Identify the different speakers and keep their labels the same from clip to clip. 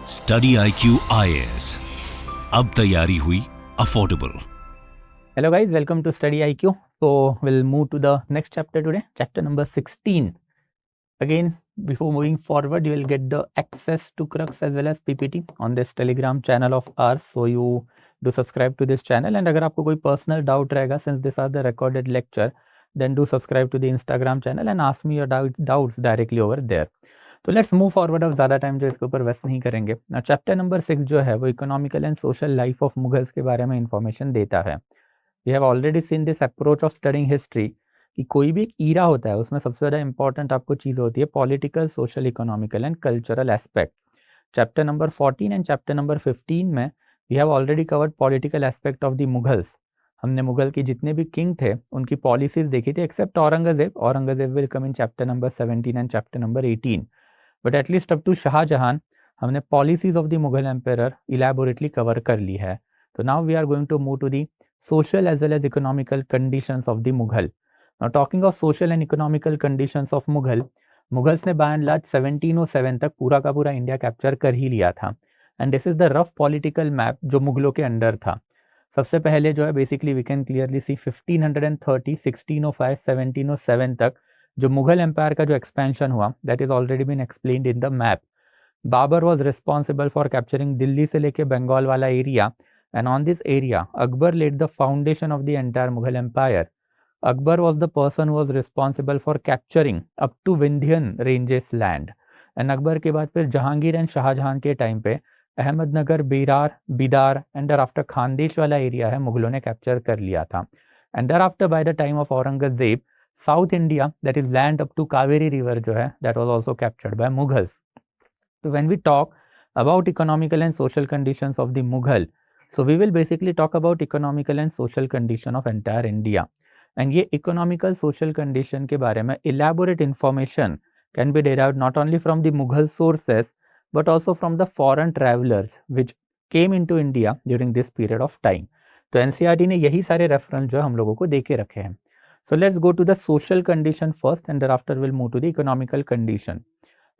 Speaker 1: Study IQ IAS, अब तैयारी हुई affordable.
Speaker 2: Hello guys, welcome to Study IQ. So we'll move to the next chapter today, chapter number 16. Again, before moving forward, you will get the access to Crux as well as PPT on this Telegram channel of ours. So you do subscribe to this channel, and अगर आपको कोई personal doubt रहेगा, since these are the recorded lecture, then do subscribe to the Instagram channel and ask me your doubts directly over there. तो let's move forward. अब ज़्यादा time जो इसके ऊपर वेस्ट नहीं करेंगे। चैप्टर नंबर 6 जो है वो economical and social life of Mughals के बारे में इंफॉर्मेशन देता है। We have already seen this approach of studying history कि कोई भी एक ईरा होता है उसमें सबसे ज़्यादा इंपॉर्टेंट आपको चीज़ होती है political, social, economical and cultural aspect. Chapter number 14 and chapter number 15 में we have already covered political aspect of the Mughals. हमने मुगल के जितने भी किंग थे उनकी पॉलिसीज देखी थी except Aurangzeb. Aurangzeb will come in chapter number 17 and chapter number 18, but at least up to Shahjahan हमने policies of the Mughal empire elaborately cover कर ली है। तो now we are going to move to the social as well as economical conditions of the Mughal. Now talking of social and economical conditions of Mughal, Mughals ने bye and large 1707 तक पूरा का पूरा India capture कर ही लिया था। And this is the rough political map जो मुगलों के अंडर था। सबसे पहले जो है basically we can clearly see 1530, 1605, 1707 तक जो मुगल एम्पायर का जो एक्सपेंशन हुआ that is already been explained in the map. Babur was responsible for capturing Delhi से लेके बंगाल वाला area, and on this area Akbar laid the foundation of the entire Mughal empire. Akbar was the person who was responsible for capturing up to Vindhyan ranges land. and Akbar के बाद फिर Jahangir and Shahjahan के time पे Ahmednagar, Berar, Bidar and after Khandesh वाला area है मुगलों ने capture कर लिया था। And thereafter by the time of Aurangzeb south India that is land up to Kaveri river जो है that was also captured by Mughals. तो when we talk about economical and social conditions of the Mughal, so we will basically talk about economical and social condition of entire India. and ये economical social condition के बारे में elaborate information can be derived not only from the Mughal sources but also from the foreign travelers which came into India during this period of time. तो NCERT ने यही सारे reference जो हम लोगों को दे के रखे हैं। So let's go to the social condition first and thereafter we'll move to the economical condition.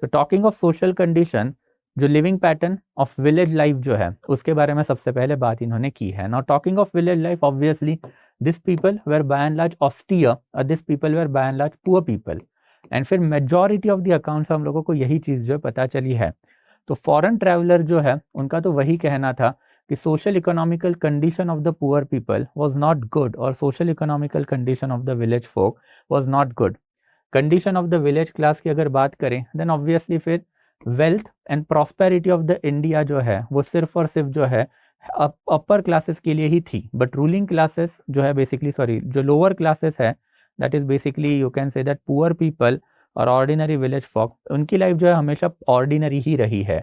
Speaker 2: तो talking of social condition, जो living pattern of village life जो है उसके बारे में सबसे पहले बात इन्होंने की है। Now talking of village life, obviously this people were by and large austere और this people were by and large poor people. And फिर मेजॉरिटी ऑफ द अकाउंट्स हम लोगों को यही चीज़ जो है पता चली है। तो फॉरेन ट्रैवलर जो है उनका तो वही कहना था कि social economical condition of the poor people was not good और social economical condition of the village folk was not good. Condition of the village class की अगर बात करें देन ऑब्वियसली फिर wealth and prosperity of the India जो है वो सिर्फ और सिर्फ जो है अपर क्लासेस के लिए ही थी। बट रूलिंग क्लासेस जो है बेसिकली जो लोअर क्लासेस है that is basically you can say that poor people और ऑर्डिनरी विलेज फॉक, उनकी लाइफ जो है हमेशा ऑर्डिनरी ही रही है।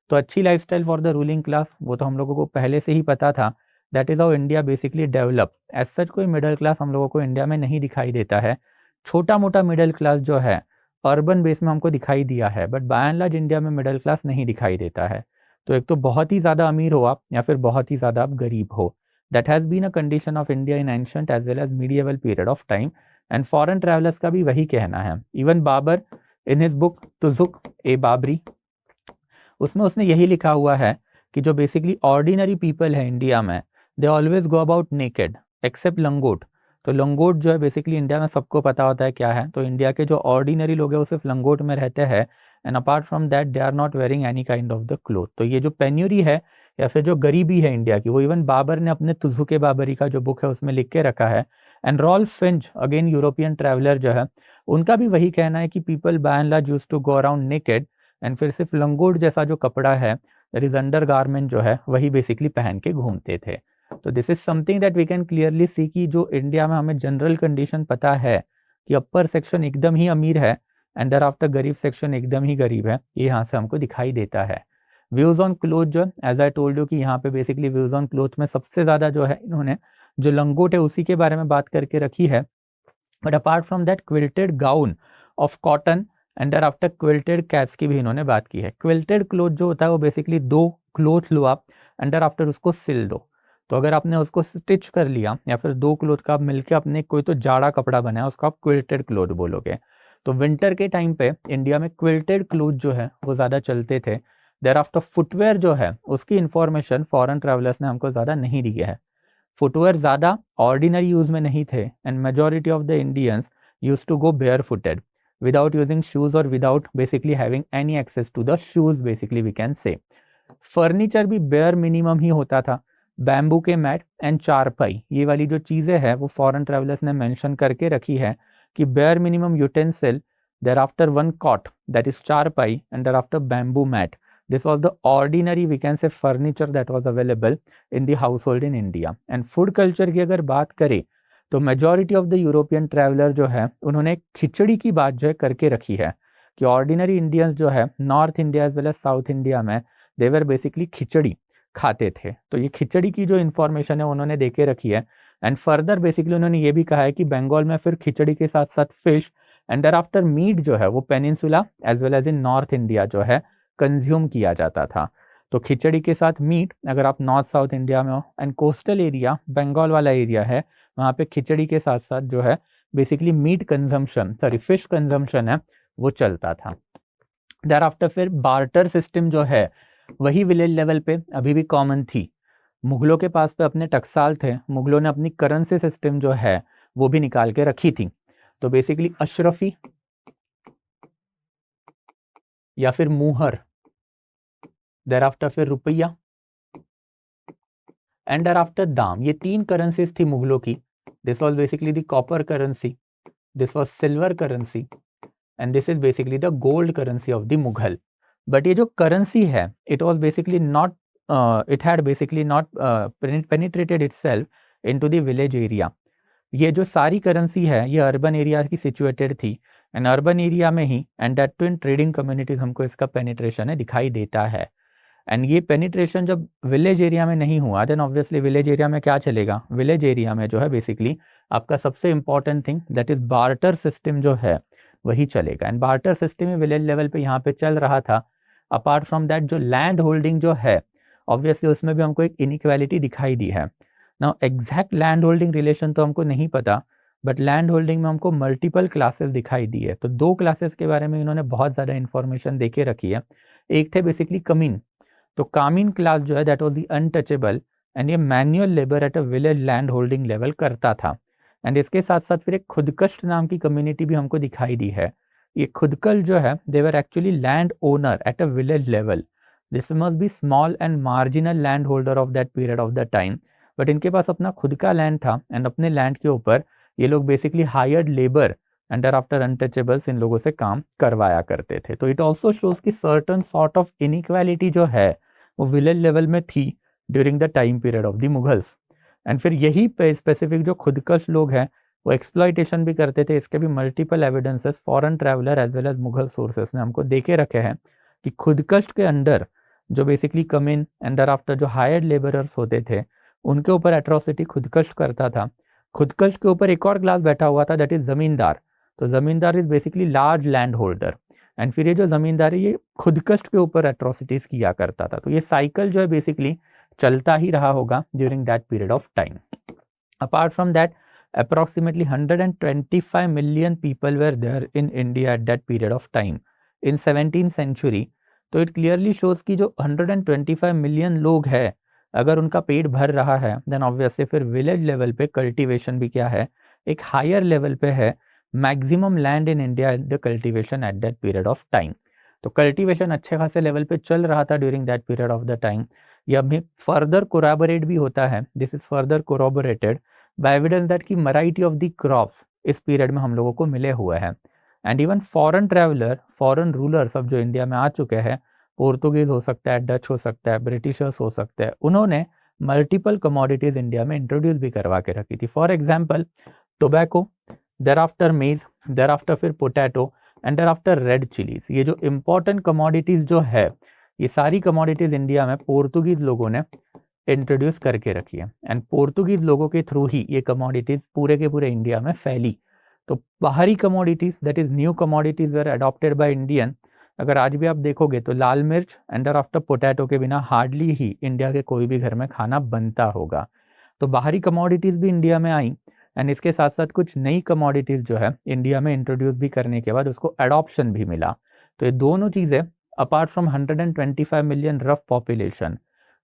Speaker 2: तो अच्छी lifestyle for the ruling class वो तो हम लोगों को पहले से ही पता था। That is how India basically develop. As such कोई मिडिल क्लास हम लोगों को इंडिया में नहीं दिखाई देता है। छोटा मोटा मिडिल क्लास जो है अर्बन बेस में हमको दिखाई दिया है, but by and large India में मिडिल क्लास नहीं दिखाई देता है। तो एक तो बहुत ही ज़्यादा अमीर हो आप या फिर बहुत ही ज़्यादा आप गरीब हो। That has been a condition of India in ancient as well as medieval period of time. And foreign travellers का भी वही कहना है। Even Babar in his book Tuzuk ए बाबरी उसमें उसने यही लिखा हुआ है कि जो बेसिकली ऑर्डिनरी पीपल है इंडिया में they always go about naked accept लंगोट। तो लंगोट जो है बेसिकली इंडिया में सबको पता होता है क्या है। तो इंडिया के जो ऑर्डिनरी लोग हैं वो सिर्फ लंगोट में रहते हैं and apart from that they are not wearing any kind of the cloth. तो ये जो पेन्यूरी है या फिर जो गरीबी है इंडिया की वो इवन बाबर ने अपने तुजुक बाबरी का जो बुक है उसमें लिख के रखा है। And Ralph Finch again European traveller जो है उनका भी वही कहना है कि people by and large used to go around naked and फिर सिर्फ लंगोट जैसा जो कपड़ा है दैट इज अंडर गारमेंट जो है वही बेसिकली पहन के घूमते थे। तो this is something that we can clearly see कि जो इंडिया में हमें जनरल कंडीशन पता है कि अपर सेक्शन एकदम ही अमीर है एंड देयर आफ्टर गरीब सेक्शन एकदम ही गरीब है, ये यहाँ से हमको दिखाई देता है। व्यूज ऑन क्लोथ जो एज आई टोल्ड यू कि यहाँ पे बेसिकली व्यूज ऑन क्लोथ में सबसे ज़्यादा जो है इन्होंने जो लंगोट है उसी के बारे में बात करके रखी है। But apart from that quilted gown of cotton and there after quilted caps की भी इन्होंने बात की है। क्विल्टेड क्लोथ जो होता है वो बेसिकली दो क्लोथ लो आप एंड देयर आफ्टर उसको सिल दो। तो अगर आपने उसको स्टिच कर लिया या फिर दो क्लोथ का आप मिलकर अपने कोई तो जाड़ा कपड़ा बनाया उसको आप क्विल्टेड क्लोथ बोलोगे। तो विंटर के टाइम पे इंडिया में क्विल्टेड क्लोथ जो है वो ज़्यादा चलते थे। देयर आफ्टर फुटवेयर जो है उसकी इंफॉर्मेशन फॉरेन ट्रैवलर्स ने हमको ज़्यादा नहीं दी है। फुटवेयर ज़्यादा ऑर्डिनरी यूज़ में नहीं थे and majority of the Indians use to go bare footed without using shoes और without basically having any access to the shoes basically we can say. Furniture भी बेयर मिनिमम ही होता था, bamboo के mat and चारपाई, ये वाली जो चीज़ें हैं वो फॉरेन ट्रैवलर्स ने मेंशन करके रखी है कि bare minimum utensil, thereafter one cot that is charpai and thereafter bamboo mat. This was the ordinary we can say furniture that was available in the household in India. And food culture की अगर बात करें तो majority of the European traveler जो है उन्होंने खिचड़ी की बात जो है करके रखी है कि ordinary Indians जो है North India as well as South India में they were basically खिचड़ी खाते थे। तो ये खिचड़ी की जो इन्फॉर्मेशन है उन्होंने दे के रखी है। एंड फर्दर बेसिकली उन्होंने ये भी कहा है कि बंगाल में फिर खिचड़ी के साथ साथ fish and there after meat जो है वो peninsula as well as in North India जो है कंज्यूम किया जाता था। तो खिचड़ी के साथ मीट अगर आप नॉर्थ साउथ इंडिया में हो एंड कोस्टल एरिया बंगाल वाला एरिया है वहाँ पे खिचड़ी के साथ साथ जो है basically meat consumption fish consumption है वो चलता था। देयर आफ्टर फिर बार्टर सिस्टम जो है वही विलेज लेवल पे अभी भी कॉमन थी। मुगलों के पास पे अपने टकसाल थे, मुगलों ने अपनी करेंसी सिस्टम जो है वो भी निकाल के रखी थी। तो बेसिकली अशरफी या फिर मुहर, देयर आफ्टर फिर रुपया एंड देयर आफ्टर दाम, ये तीन करेंसीज थी मुगलों की। This was basically the copper currency, this was silver currency and this is basically the gold currency of the Mughal. But ये जो करेंसी है it was basically not it had basically not penetrated itself into the village area. ये जो सारी currency है ये urban area की situated थी एंड अर्बन एरिया में ही and that too in trading communities हमको इसका पेनिट्रेशन है दिखाई देता है। एंड ये पेनिट्रेशन जब विलेज एरिया में नहीं हुआ देन ऑब्वियसली विलेज एरिया में क्या चलेगा, विलेज एरिया में जो है बेसिकली आपका सबसे important thing that is barter system जो है वही चलेगा। And barter system he village level पे यहाँ पे चल रहा था। अपार्ट फ्रॉम दैट जो लैंड होल्डिंग जो है ऑब्वियसली उसमें भी हमको एक इनइक्वालिटी दिखाई दी है। Now exact land holding relation तो हमको नहीं पता बट लैंड होल्डिंग में हमको मल्टीपल क्लासेस दिखाई दी है। तो दो क्लासेस के बारे में इन्होंने बहुत ज़्यादा इंफॉर्मेशन दे के रखी है। एक थे बेसिकली कमीन, तो कामीन क्लास जो है that was the untouchable and ये manual labour at a village land holding level करता था। एंड इसके साथ साथ फिर एक खुदकश नाम की कम्युनिटी भी हमको दिखाई दी है। ये खुदकल जो है they were actually land owner at a village level. This must be small and marginal land holder of that period of the time, but इनके पास अपना खुद का लैंड था एंड अपने लैंड के ऊपर ये लोग basically hired labour and after untouchables इन लोगों से काम करवाया करते थे। तो इट ऑल्सो शोज कि सर्टन सॉर्ट ऑफ इनइक्वालिटी जो है वो विलेज लेवल में थी during the time period of the Mughals. And फिर यही स्पेसिफिक जो खुदकश लोग हैं वो एक्सप्लॉइटेशन भी करते थे। इसके भी multiple evidences foreign traveller as well as Mughal sources ने हमको देके रखे हैं कि खुदकश के अंडर जो बेसिकली कमिन एंड आफ्टर जो हायर्ड लेबरर्स होते थे उनके ऊपर एट्रोसिटी खुदकश करता था। खुदकश के ऊपर एक और क्लास बैठा हुआ था दैट इज जमींदार। तो जमींदार is basically large land holder and फिर ये जो जमींदार है ये खुदकश के ऊपर एट्रोसिटीज किया करता था। तो ये साइकिल जो है बेसिकली चलता ही रहा होगा during that period of time. Apart from that approximately 125 million people were there in India at that period of time in 17th century। तो इट क्लियरली शोज कि जो 125 मिलियन लोग हैं अगर उनका पेट भर रहा है देन ऑब्वियसली फिर विलेज लेवल पे कल्टीवेशन भी क्या है एक हायर लेवल पे है। Maximum land in India at the cultivation at that period of time. तो कल्टीवेशन अच्छे खासे लेवल पे चल रहा था during that period of the time. यह भी फर्दर कोराबोरेट भी होता है, this is further corroborated by evidence that की वैरायटी ऑफ द क्रॉप्स इस पीरियड में हम लोगों को मिले हुए हैं। And even foreign traveller foreign rulers अब जो इंडिया में आ चुके हैं, पोर्तुगीज हो सकता है, डच हो सकता है, ब्रिटिशर्स हो सकते हैं, उन्होंने मल्टीपल कमोडिटीज इंडिया में इंट्रोड्यूस भी करवा के रखी थी। For example tobacco, thereafter maize, there after फिर potato and there after red chillies. ये जो इंपॉर्टेंट कमोडिटीज जो है ये सारी कमोडिटीज इंडिया में पोर्तुगीज लोगों ने इंट्रोड्यूस करके रखी है एंड पोर्तुगीज लोगों के थ्रू ही ये कमोडिटीज पूरे के पूरे इंडिया में फैली। तो बाहरी commodities that is new commodities were adopted by Indian. अगर आज भी आप देखोगे तो लाल मिर्च एंड आफ्टर पोटैटो के बिना हार्डली ही इंडिया के कोई भी घर में खाना बनता होगा। तो बाहरी कमोडिटीज भी इंडिया में आई एंड इसके साथ साथ कुछ नई कमोडिटीज जो है इंडिया में इंट्रोड्यूस भी करने के बाद उसको एडॉप्शन भी मिला। तो ये दोनों चीज़ें apart from 125 million rough population.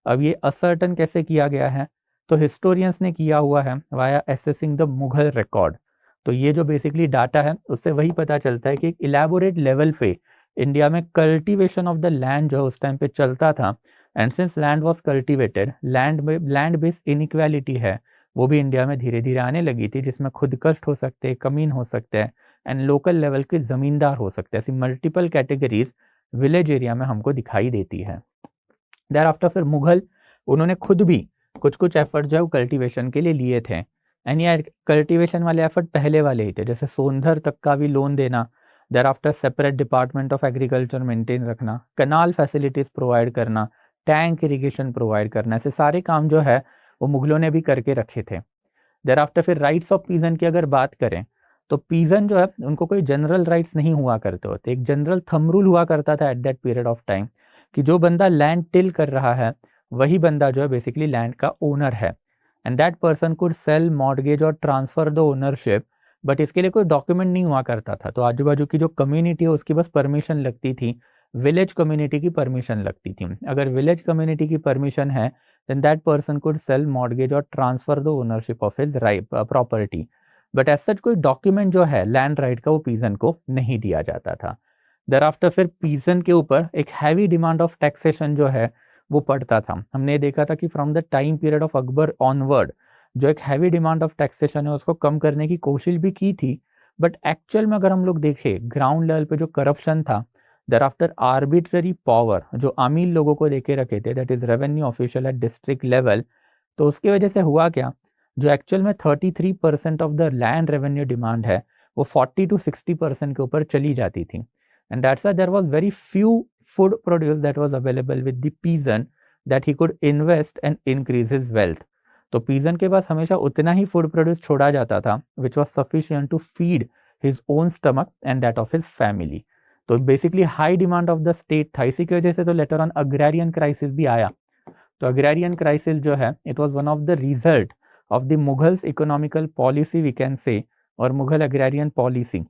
Speaker 2: अब ये असर्टन कैसे किया गया है, तो हिस्टोरियंस ने किया हुआ है via assessing the Mughal record. तो ये जो बेसिकली डाटा है उससे वही पता चलता है कि एक इलेबोरेट लेवल पे इंडिया में कल्टीवेशन ऑफ द लैंड जो उस टाइम पे चलता था, and since land was cultivated, land based inequality है वो भी इंडिया में धीरे धीरे आने लगी थी, जिसमें खुद कष्ट हो सकते हैं, कमीन हो सकते हैं, एंड लोकल लेवल के ज़मींदार हो सकते हैं। ऐसी मल्टीपल कैटेगरीज विलेज एरिया में हमको दिखाई देती है। देयर आफ्टर फिर मुगल उन्होंने खुद भी कुछ कुछ एफर्ट जो है वो कल्टीवेशन के लिए लिए थे, एंड ये कल्टीवेशन वाले एफर्ट पहले वाले ही थे, जैसे सोनधर तक का भी लोन देना, thereafter separate department of agriculture maintain रखना, कनाल फैसिलिटीज़ प्रोवाइड करना, टैंक इरिगेशन प्रोवाइड करना, ऐसे सारे काम जो है वो मुगलों ने भी करके रखे थे। देयर आफ्टर फिर राइट्स ऑफ पीजन की अगर बात करें तो पीजन जो है उनको कोई जनरल राइट्स नहीं हुआ करते होते, एक जनरल थंब रूल हुआ करता था eight that period of time कि जो बंदा लैंड टिल कर रहा है वही बंदा जो है बेसिकली लैंड का ओनर है, and that person could sell, mortgage और ट्रांसफर द ओनरशिप, बट इसके लिए कोई डॉक्यूमेंट नहीं हुआ करता था। तो आजू बाजू की जो कम्युनिटी है उसकी बस परमिशन लगती थी, विलेज कम्युनिटी की परमिशन लगती थी। अगर विलेज कम्युनिटी की परमिशन है then that person could sell, mortgage और transfer the ownership of his property, but as such कोई डॉक्यूमेंट जो है लैंड राइट का वो पीजन को नहीं दिया जाता था। देयरआफ्टर फिर पीजन के ऊपर एक हैवी डिमांड ऑफ टैक्सेशन जो है वो पड़ता था। हमने देखा था कि from the time period of Akbar onward जो एक हैवी डिमांड ऑफ टैक्सेशन है उसको कम करने की कोशिश भी की थी, बट एक्चुअल में अगर हम लोग देखें ग्राउंड लेवल पे जो करप्शन था, देयरआफ्टर आर्बिट्ररी पावर जो अमीर लोगों को देके रखे थे, that is revenue official at district level, तो उसकी वजह से हुआ क्या, जो एक्चुअल में 33% of the land revenue demand है वो 40 to 60% के ऊपर चली जाती थी, and that's why there was very few food produce that was available with the peasant that he could invest and increase his wealth. तो पीजन के पास हमेशा उतना ही फूड प्रोड्यूस छोड़ा जाता था which was sufficient to feed his own stomach and that of his family. तो basically high demand of the state था, इसी की वजह से तो लेटर ऑन अग्रेरियन क्राइसिस भी आया। तो अग्रेरियन क्राइसिस जो है it was one of the result of the Mughals economical policy we can say, और मुगल अग्रेरियन पॉलिसी,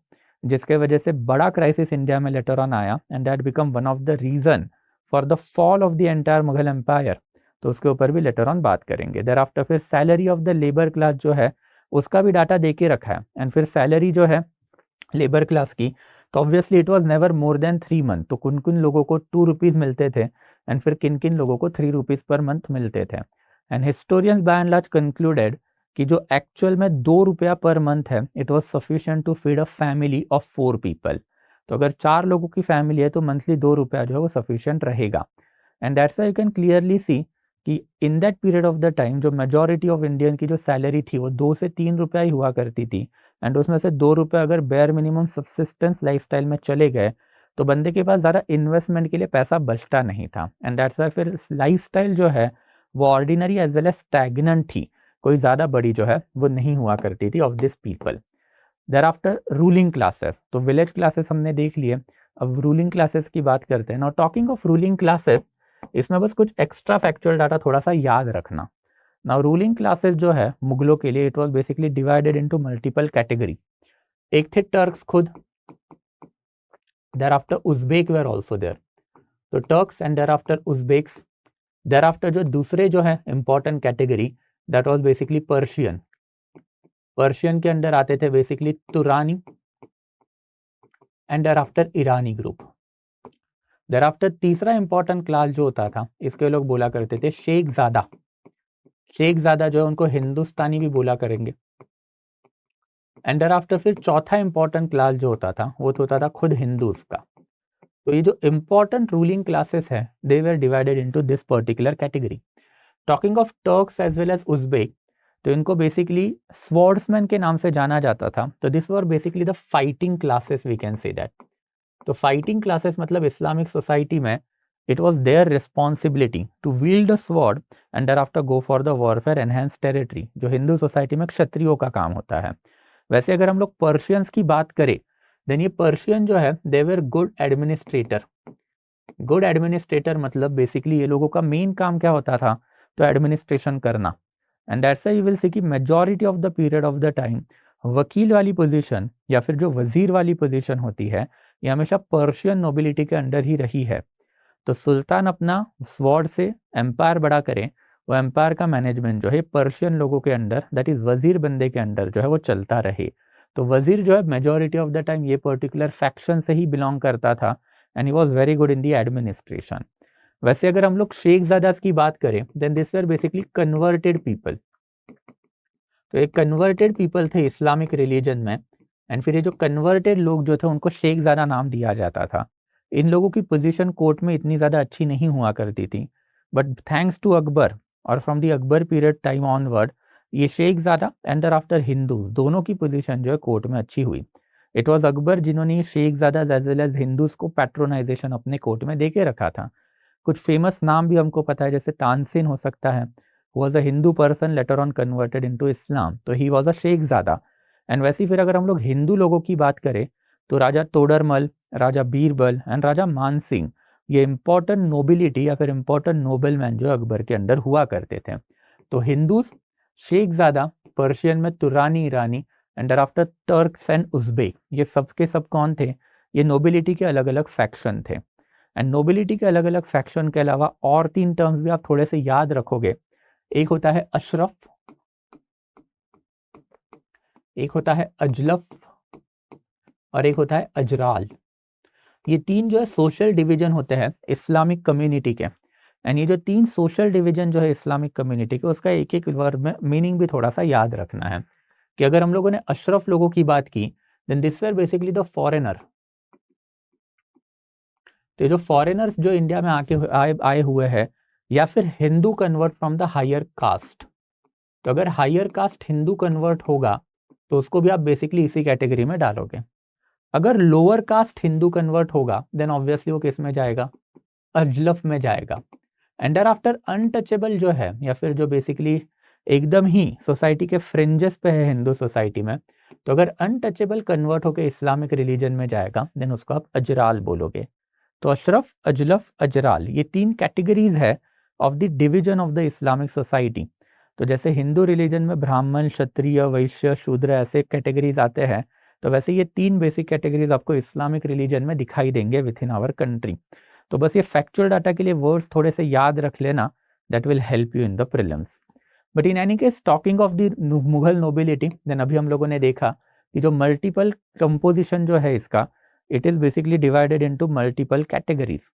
Speaker 2: जिसके वजह से बड़ा क्राइसिस इंडिया में लेटर ऑन आया, and that become one of the reason for the fall of the entire Mughal empire. तो उसके ऊपर भी लेटर ऑन बात करेंगे। देयर आफ्टर फिर salary of the labour class जो है उसका भी डाटा दे के रखा है, एंड फिर सैलरी जो है लेबर क्लास की, तो obviously it was never more than 3 month. तो किन किन लोगों को 2 रुपीज़ मिलते थे एंड फिर किन किन लोगों को 3 रुपीज़ पर मंथ मिलते थे। And historians by and large concluded कि जो एक्चुअल में 2 रुपया पर मंथ है it was sufficient to feed a family of 4 people. तो अगर 4 लोगों की फैमिली है तो मंथली 2 रुपया जो है वो सफिशिएंट रहेगा। And that's why you can clearly see कि in that period of the time जो मेजॉरिटी ऑफ इंडियन की जो सैलरी थी वो 2 से 3 रुपया ही हुआ करती थी, एंड उसमें से 2 रुपये अगर बेयर मिनिमम सब्सिस्टेंस लाइफस्टाइल में चले गए तो बंदे के पास ज़्यादा इन्वेस्टमेंट के लिए पैसा बचता नहीं था, एंड दैट्स व्हाई फिर लाइफस्टाइल जो है वो ordinary as well as stagnant थी, कोई ज़्यादा बड़ी जो है वो नहीं हुआ करती थी of this people. Thereafter ruling classes, तो विलेज क्लासेस हमने देख लिए, अब रूलिंग क्लासेस की बात करते हैं। Now talking of ruling classes, इसमें बस कुछ एक्स्ट्रा फैक्चुअल डाटा थोड़ा सा याद रखना। नाउ रूलिंग क्लासेस जो है मुगलों के लिए it was basically divided into multiple category. एक थे टर्क्स खुद, thereafter Uzbek were also there, तो Turks and there after Uzbeks. Thereafter जो दूसरे जो है important category that was basically Persian, Persian के अंडर आते थे basically Turani and there after Irani group. There after तीसरा इंपॉर्टेंट क्लास जो होता था इसके लोग बोला करते थे शेख ज़ादा। शेख ज़ादा जो है उनको हिंदुस्तानी भी बोला करेंगे। एंड देयर आफ्टर फिर चौथा इंपॉर्टेंट क्लास जो होता था वो तो होता था खुद हिंदूज का। तो ये जो इंपॉर्टेंट रूलिंग क्लासेस है they were divided into this particular category. Talking of Turks as well as Uzbek, तो इनको बेसिकली स्वॉर्ड्समैन के नाम से जाना जाता था। तो this were basically the fighting classes we can say that. तो फाइटिंग क्लासेस मतलब इस्लामिक सोसाइटी में it was their responsibility to wield a sword and thereafter go for the warfare enhance territory, जो हिंदू सोसाइटी में क्षत्रियों का काम होता है। वैसे अगर हम लोग पर्शियंस की बात करें देन ये पर्शियन जो है they were good administrator. Good administrator मतलब बेसिकली ये लोगों का मेन काम क्या होता था, तो एडमिनिस्ट्रेशन करना। And that's why you will see कि majority of the period of the time वकील वाली पोजीशन या फिर जो वजीर वाली पोजीशन होती है ये हमेशा पर्शियन नोबिलिटी के अंडर ही रही है। तो सुल्तान अपना स्वॉर्ड से एम्पायर बड़ा करें, वो एम्पायर का मैनेजमेंट जो है पर्शियन लोगों के अंडर, दैट इज वजीर बंदे के अंडर जो है वो चलता रहे। तो वजीर जो है मेजॉरिटी ऑफ द टाइम ये पर्टिकुलर फैक्शन से ही बिलोंग करता था and he was very good in the administration. वैसे अगर हम लोग शेखजादास की बात करें then this were basically converted people. तो एक कन्वर्टेड पीपल थे इस्लामिक रिलीजन में, एंड फिर ये जो कन्वर्टेड लोग जो थे उनको शेखजादा नाम दिया जाता था। इन लोगों की पोजीशन कोर्ट में इतनी ज़्यादा अच्छी नहीं हुआ करती थी, बट थैंक्स टू अकबर और from the Akbar period time onward ये शेखजादा एंड आफ्टर हिंदूज दोनों की पोजीशन जो है कोर्ट में अच्छी हुई। इट वाज अकबर जिन्होंने Shaikhzada as well as Hindus को पैट्रोनाइजेशन अपने कोर्ट में दे के रखा था। कुछ फेमस नाम भी हमको पता है, जैसे तानसेन हो सकता है, was a Hindu person later on converted into Islam, तो ही was a शेखजादा। एंड वैसे फिर अगर हम लोग हिंदू लोगों की बात करें तो राजा तोडरमल, राजा बीरबल एंड राजा मानसिंह ये इंपॉर्टेंट नोबिलिटी या फिर इंपॉर्टेंट नोबलमैन जो अकबर के अंडर हुआ करते थे। तो हिंदूज शेखजादा, पर्शियन में Turani Irani and after Turks and Uzbek, ये सब के सब कौन थे? ये नोबिलिटी के अलग अलग फैक्शन थे। एंड नोबिलिटी के अलग अलग फैक्शन के अलावा और 3 टर्म्स भी आप थोड़े से याद रखोगे। एक होता है अशरफ, एक होता है अजलफ और एक होता है अजराल। ये 3 जो है सोशल डिवीजन होते हैं इस्लामिक कम्युनिटी के। एंड ये जो 3 सोशल डिवीजन जो है इस्लामिक कम्युनिटी के, उसका एक एक वर्ड में मीनिंग भी थोड़ा सा याद रखना है कि अगर हम लोगों ने अशरफ लोगों की बात की then this were basically the foreigner. तो जो फॉरेनर्स जो इंडिया में आए हुए हैं या फिर Hindu convert from the higher caste, तो अगर हायर कास्ट हिंदू कन्वर्ट होगा तो उसको भी आप बेसिकली इसी कैटेगरी में डालोगे। अगर लोअर कास्ट हिंदू कन्वर्ट होगा देन ऑब्वियसली वो किस में जाएगा? अजलफ में जाएगा। एंड देयर आफ्टर अनटचेबल जो है या फिर जो बेसिकली एकदम ही सोसाइटी के फ्रिंजेस पे है हिंदू सोसाइटी में, तो अगर अनटचेबल कन्वर्ट होकर इस्लामिक रिलीजन में जाएगा देन उसको आप अजराल बोलोगे। तो अशरफ, अजलफ, अजराल ये 3 कैटेगरीज है of the division of the Islamic society. तो जैसे हिंदू रिलीजन में ब्राह्मण, क्षत्रिय, वैश्य, शूद्र ऐसे कैटेगरीज आते हैं, तो वैसे ये 3 बेसिक कैटेगरीज आपको इस्लामिक रिलीजन में दिखाई देंगे विद इन आवर कंट्री। तो बस ये फैक्चुअल डाटा के लिए वर्ड्स थोड़े से याद रख लेना, that will help you in the prelims. But in any case talking of the Mughal nobility, then अभी हम लोगों ने देखा कि जो मल्टीपल कंपोजिशन जो है इसका, it is basically divided into multiple categories.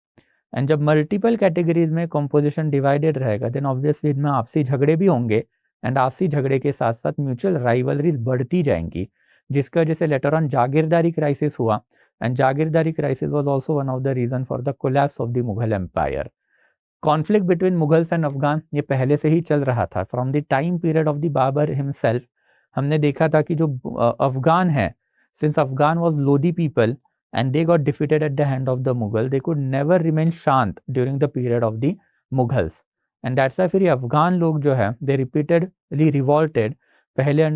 Speaker 2: And जब मल्टीपल कैटेगरीज में कंपोजिशन डिवाइडेड रहेगा देन ऑब्वियसली इनमें आपसी झगड़े भी होंगे एंड आपसी झगड़े के साथ साथ म्यूचुअल राइवलरीज बढ़ती जाएंगी, जिसकी वजह से लेटर ऑन जागीरदारी क्राइसिस हुआ। And jagirdari crisis was also one of the reason for the collapse of the Mughal empire. Conflict between Mughals and Afghan ये पहले से ही चल रहा था from the time period of the Babur himself. हमने देखा था कि जो अफगान है, since Afghan was Lodhi people and they got defeated at the hand of the Mughal, they could never remain शांत during the period of the Mughals, and that's why फिर ये अफगान लोग जो है they repeatedly revolted, पहले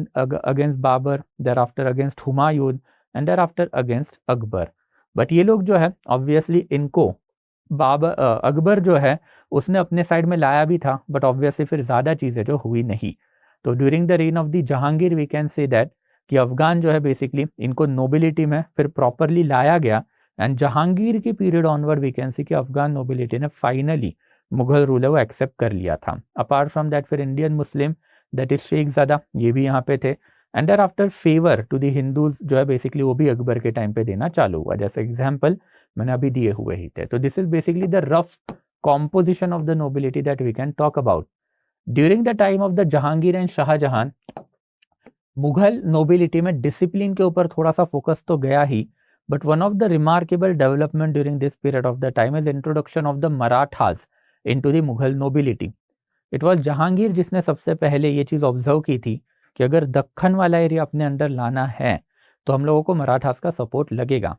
Speaker 2: against Babur, thereafter against Humayun and thereafter against Akbar. But ये लोग जो है ऑब्वियसली इनको अकबर जो है उसने अपने साइड में लाया भी था, बट ऑब्वियसली फिर ज़्यादा चीज़ें जो हुई नहीं। तो during the reign of the Jahangir we can say that कि अफगान जो है बेसिकली इनको नोबिलिटी में फिर प्रॉपरली लाया गया, एंड जहांगीर के period onward we can see कि अफगान नोबिलिटी ने फाइनली मुगल रूलर को एक्सेप्ट कर लिया था। अपार्ट फ्रॉम दैट फिर Indian Muslim that is Shaikhzada ये भी यहाँ पे थे, and there after favour to the Hindus जो है बेसिकली वो भी अकबर के टाइम पे देना चालू हुआ, जैसे एग्जाम्पल मैंने अभी दिए हुए ही थे। तो this is basically the rough composition of the nobility that we can talk about. During the time of the Jahangir and Shahjahan Mughal nobility में डिसिप्लिन के ऊपर थोड़ा सा फोकस तो गया ही, but one of the remarkable development during this period of the time is introduction of the Marathas into the Mughal nobility. It was Jahangir जिसने सबसे पहले ये चीज़ ऑब्जर्व की थी कि अगर दक्खन वाला एरिया अपने अंडर लाना है तो हम लोगों को मराठास का सपोर्ट लगेगा।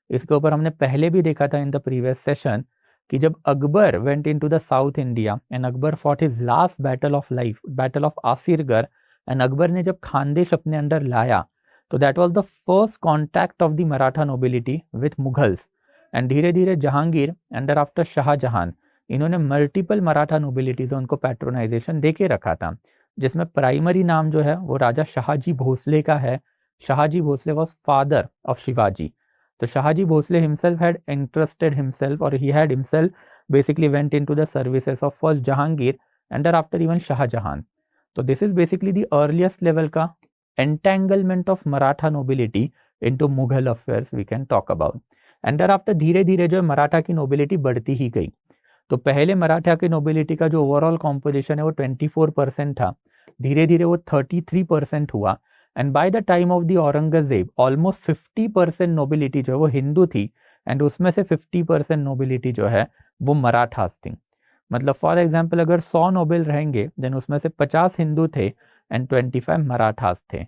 Speaker 2: इसके ऊपर हमने पहले भी देखा था इन द प्रीवियस सेशन कि जब Akbar went into the south India and Akbar fought his last battle of life, battle of Asirgarh, and Akbar ने जब खानदेश अपने अंडर लाया तो that was the first contact of the Maratha nobility with Mughals. And धीरे धीरे जहांगीर एंड आफ्टर शाहजहां इन्होंने मल्टीपल मराठा नोबिलिटीज उनको पैट्रोनाइजेशन दे के रखा था, जिसमें प्राइमरी नाम जो है वो राजा शाहजी भोसले का है। Shahji Bhosle was father of Shivaji. तो Shahji Bhosle himself had interested himself और he had himself basically went into the services of first Jahangir and after even Shahjahan. तो this is basically the earliest level का entanglement of Maratha nobility into Mughal affairs we can talk about. And after धीरे धीरे जो है मराठा की nobility बढ़ती ही गई. तो पहले मराठा की नोबिलिटी का जो ओवरऑल कॉम्पोजिशन है वो 24% था, धीरे धीरे वो 33% हुआ. And bye the time of the Aurangzeb almost 50% nobility जो है वो हिंदू थी एंड उसमें से 50% नोबिलिटी जो है वो मराठास थी. मतलब फॉर एग्जाम्पल अगर 100 नोबेल रहेंगे देन उसमें से 50 हिंदू थे एंड 25 मराठास थे.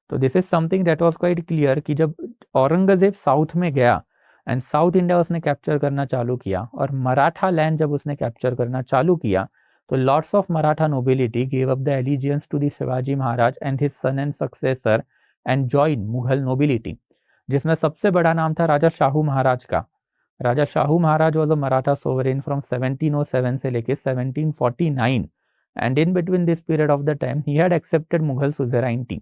Speaker 2: तो this is something that was quite clear कि जब औरंगजेब साउथ में गया एंड साउथ इंडिया उसने कैप्चर करना चालू किया और मराठा लैंड जब उसने कैप्चर करना चालू किया तो lots of Maratha nobility gave up the allegiance to the Shivaji Maharaj and his son and successor and join Mughal nobility, जिसमें सबसे बड़ा नाम था राजा शाहू महाराज का. Raja Shahu Maharaj was a Maratha sovereign from 1707 से लेके 1749 and in between this period of the time he had accepted Mughal suzerainty.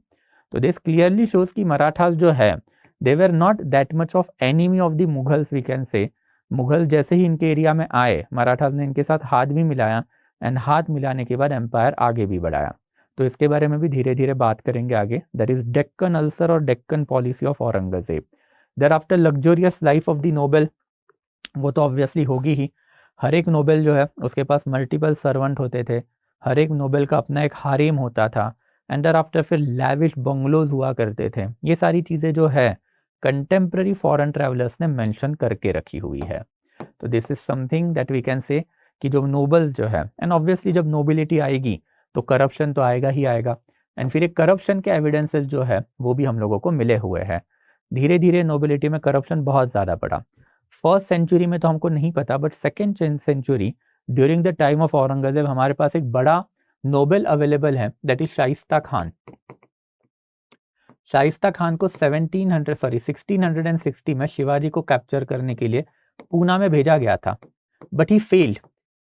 Speaker 2: तो this clearly shows कि मराठास जो है they were not that much of enemy of the Mughals we can say. Mughal जैसे ही इनके area में आए मराठास ने इनके साथ हाथ भी मिलाया एंड हाथ मिलाने के बाद एम्पायर आगे भी बढ़ाया. तो इसके बारे में भी धीरे धीरे बात करेंगे आगे. दैट इज डेक्कन अल्सर और Deccan policy of Aurangzeb. Thereafter luxurious life of the noble, वो तो ऑब्वियसली होगी ही. हर एक नोबेल जो है उसके पास मल्टीपल सर्वेंट होते थे, हर एक नोबेल का अपना एक हारेम होता था एंड आफ्टर फिर लैविश बंगलोज हुआ करते थे. ये सारी चीज़ें जो है कंटेम्प्रेरी फॉरेन ट्रैवलर्स ने मेंशन करके रखी हुई है. तो this is something that we can say कि जो नोबल्स जो है एंड ऑब्वियसली जब नोबिलिटी आएगी तो करप्शन तो आएगा ही आएगा एंड फिर एक करप्शन के एविडेंसेस जो है वो भी हम लोगों को मिले हुए हैं. धीरे धीरे नोबिलिटी में करप्शन बहुत ज़्यादा बढ़ा. फर्स्ट सेंचुरी में तो हमको नहीं पता but second century during the time of Aurangzeb हमारे पास एक बड़ा नोबेल अवेलेबल है दैट इज शाइस्ता खान. शाइस्ता खान को 1660 में शिवाजी को कैप्चर करने के लिए पूना में भेजा गया था but he failed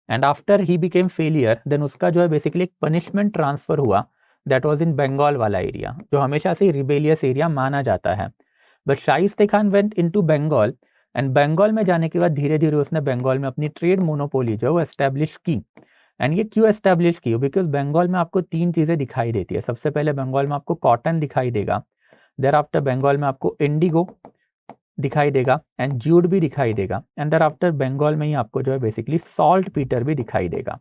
Speaker 2: and after he became failure then उसका जो है बेसिकली एक पनिशमेंट ट्रांसफर हुआ दैट वाज इन बंगाल वाला एरिया जो हमेशा से रिबेलियस एरिया माना जाता है. But Shaista Khan went into Bengal and Bengal में जाने के बाद धीरे धीरे उसने बंगाल में अपनी ट्रेड मोनोपोली जो है वो एस्टेब्लिश की. एंड ये क्यों एस्टेब्लिश की? बिकॉज बंगाल में आपको 3 चीज़ें दिखाई देती है. सबसे पहले बंगाल में आपको कॉटन दिखाई देगा, देयर आफ्टर बंगाल में आपको इंडिगो दिखाई देगा एंड जूट भी दिखाई देगा एंड देयर आफ्टर बंगाल में ही आपको जो है बेसिकली सॉल्ट पीटर भी दिखाई देगा.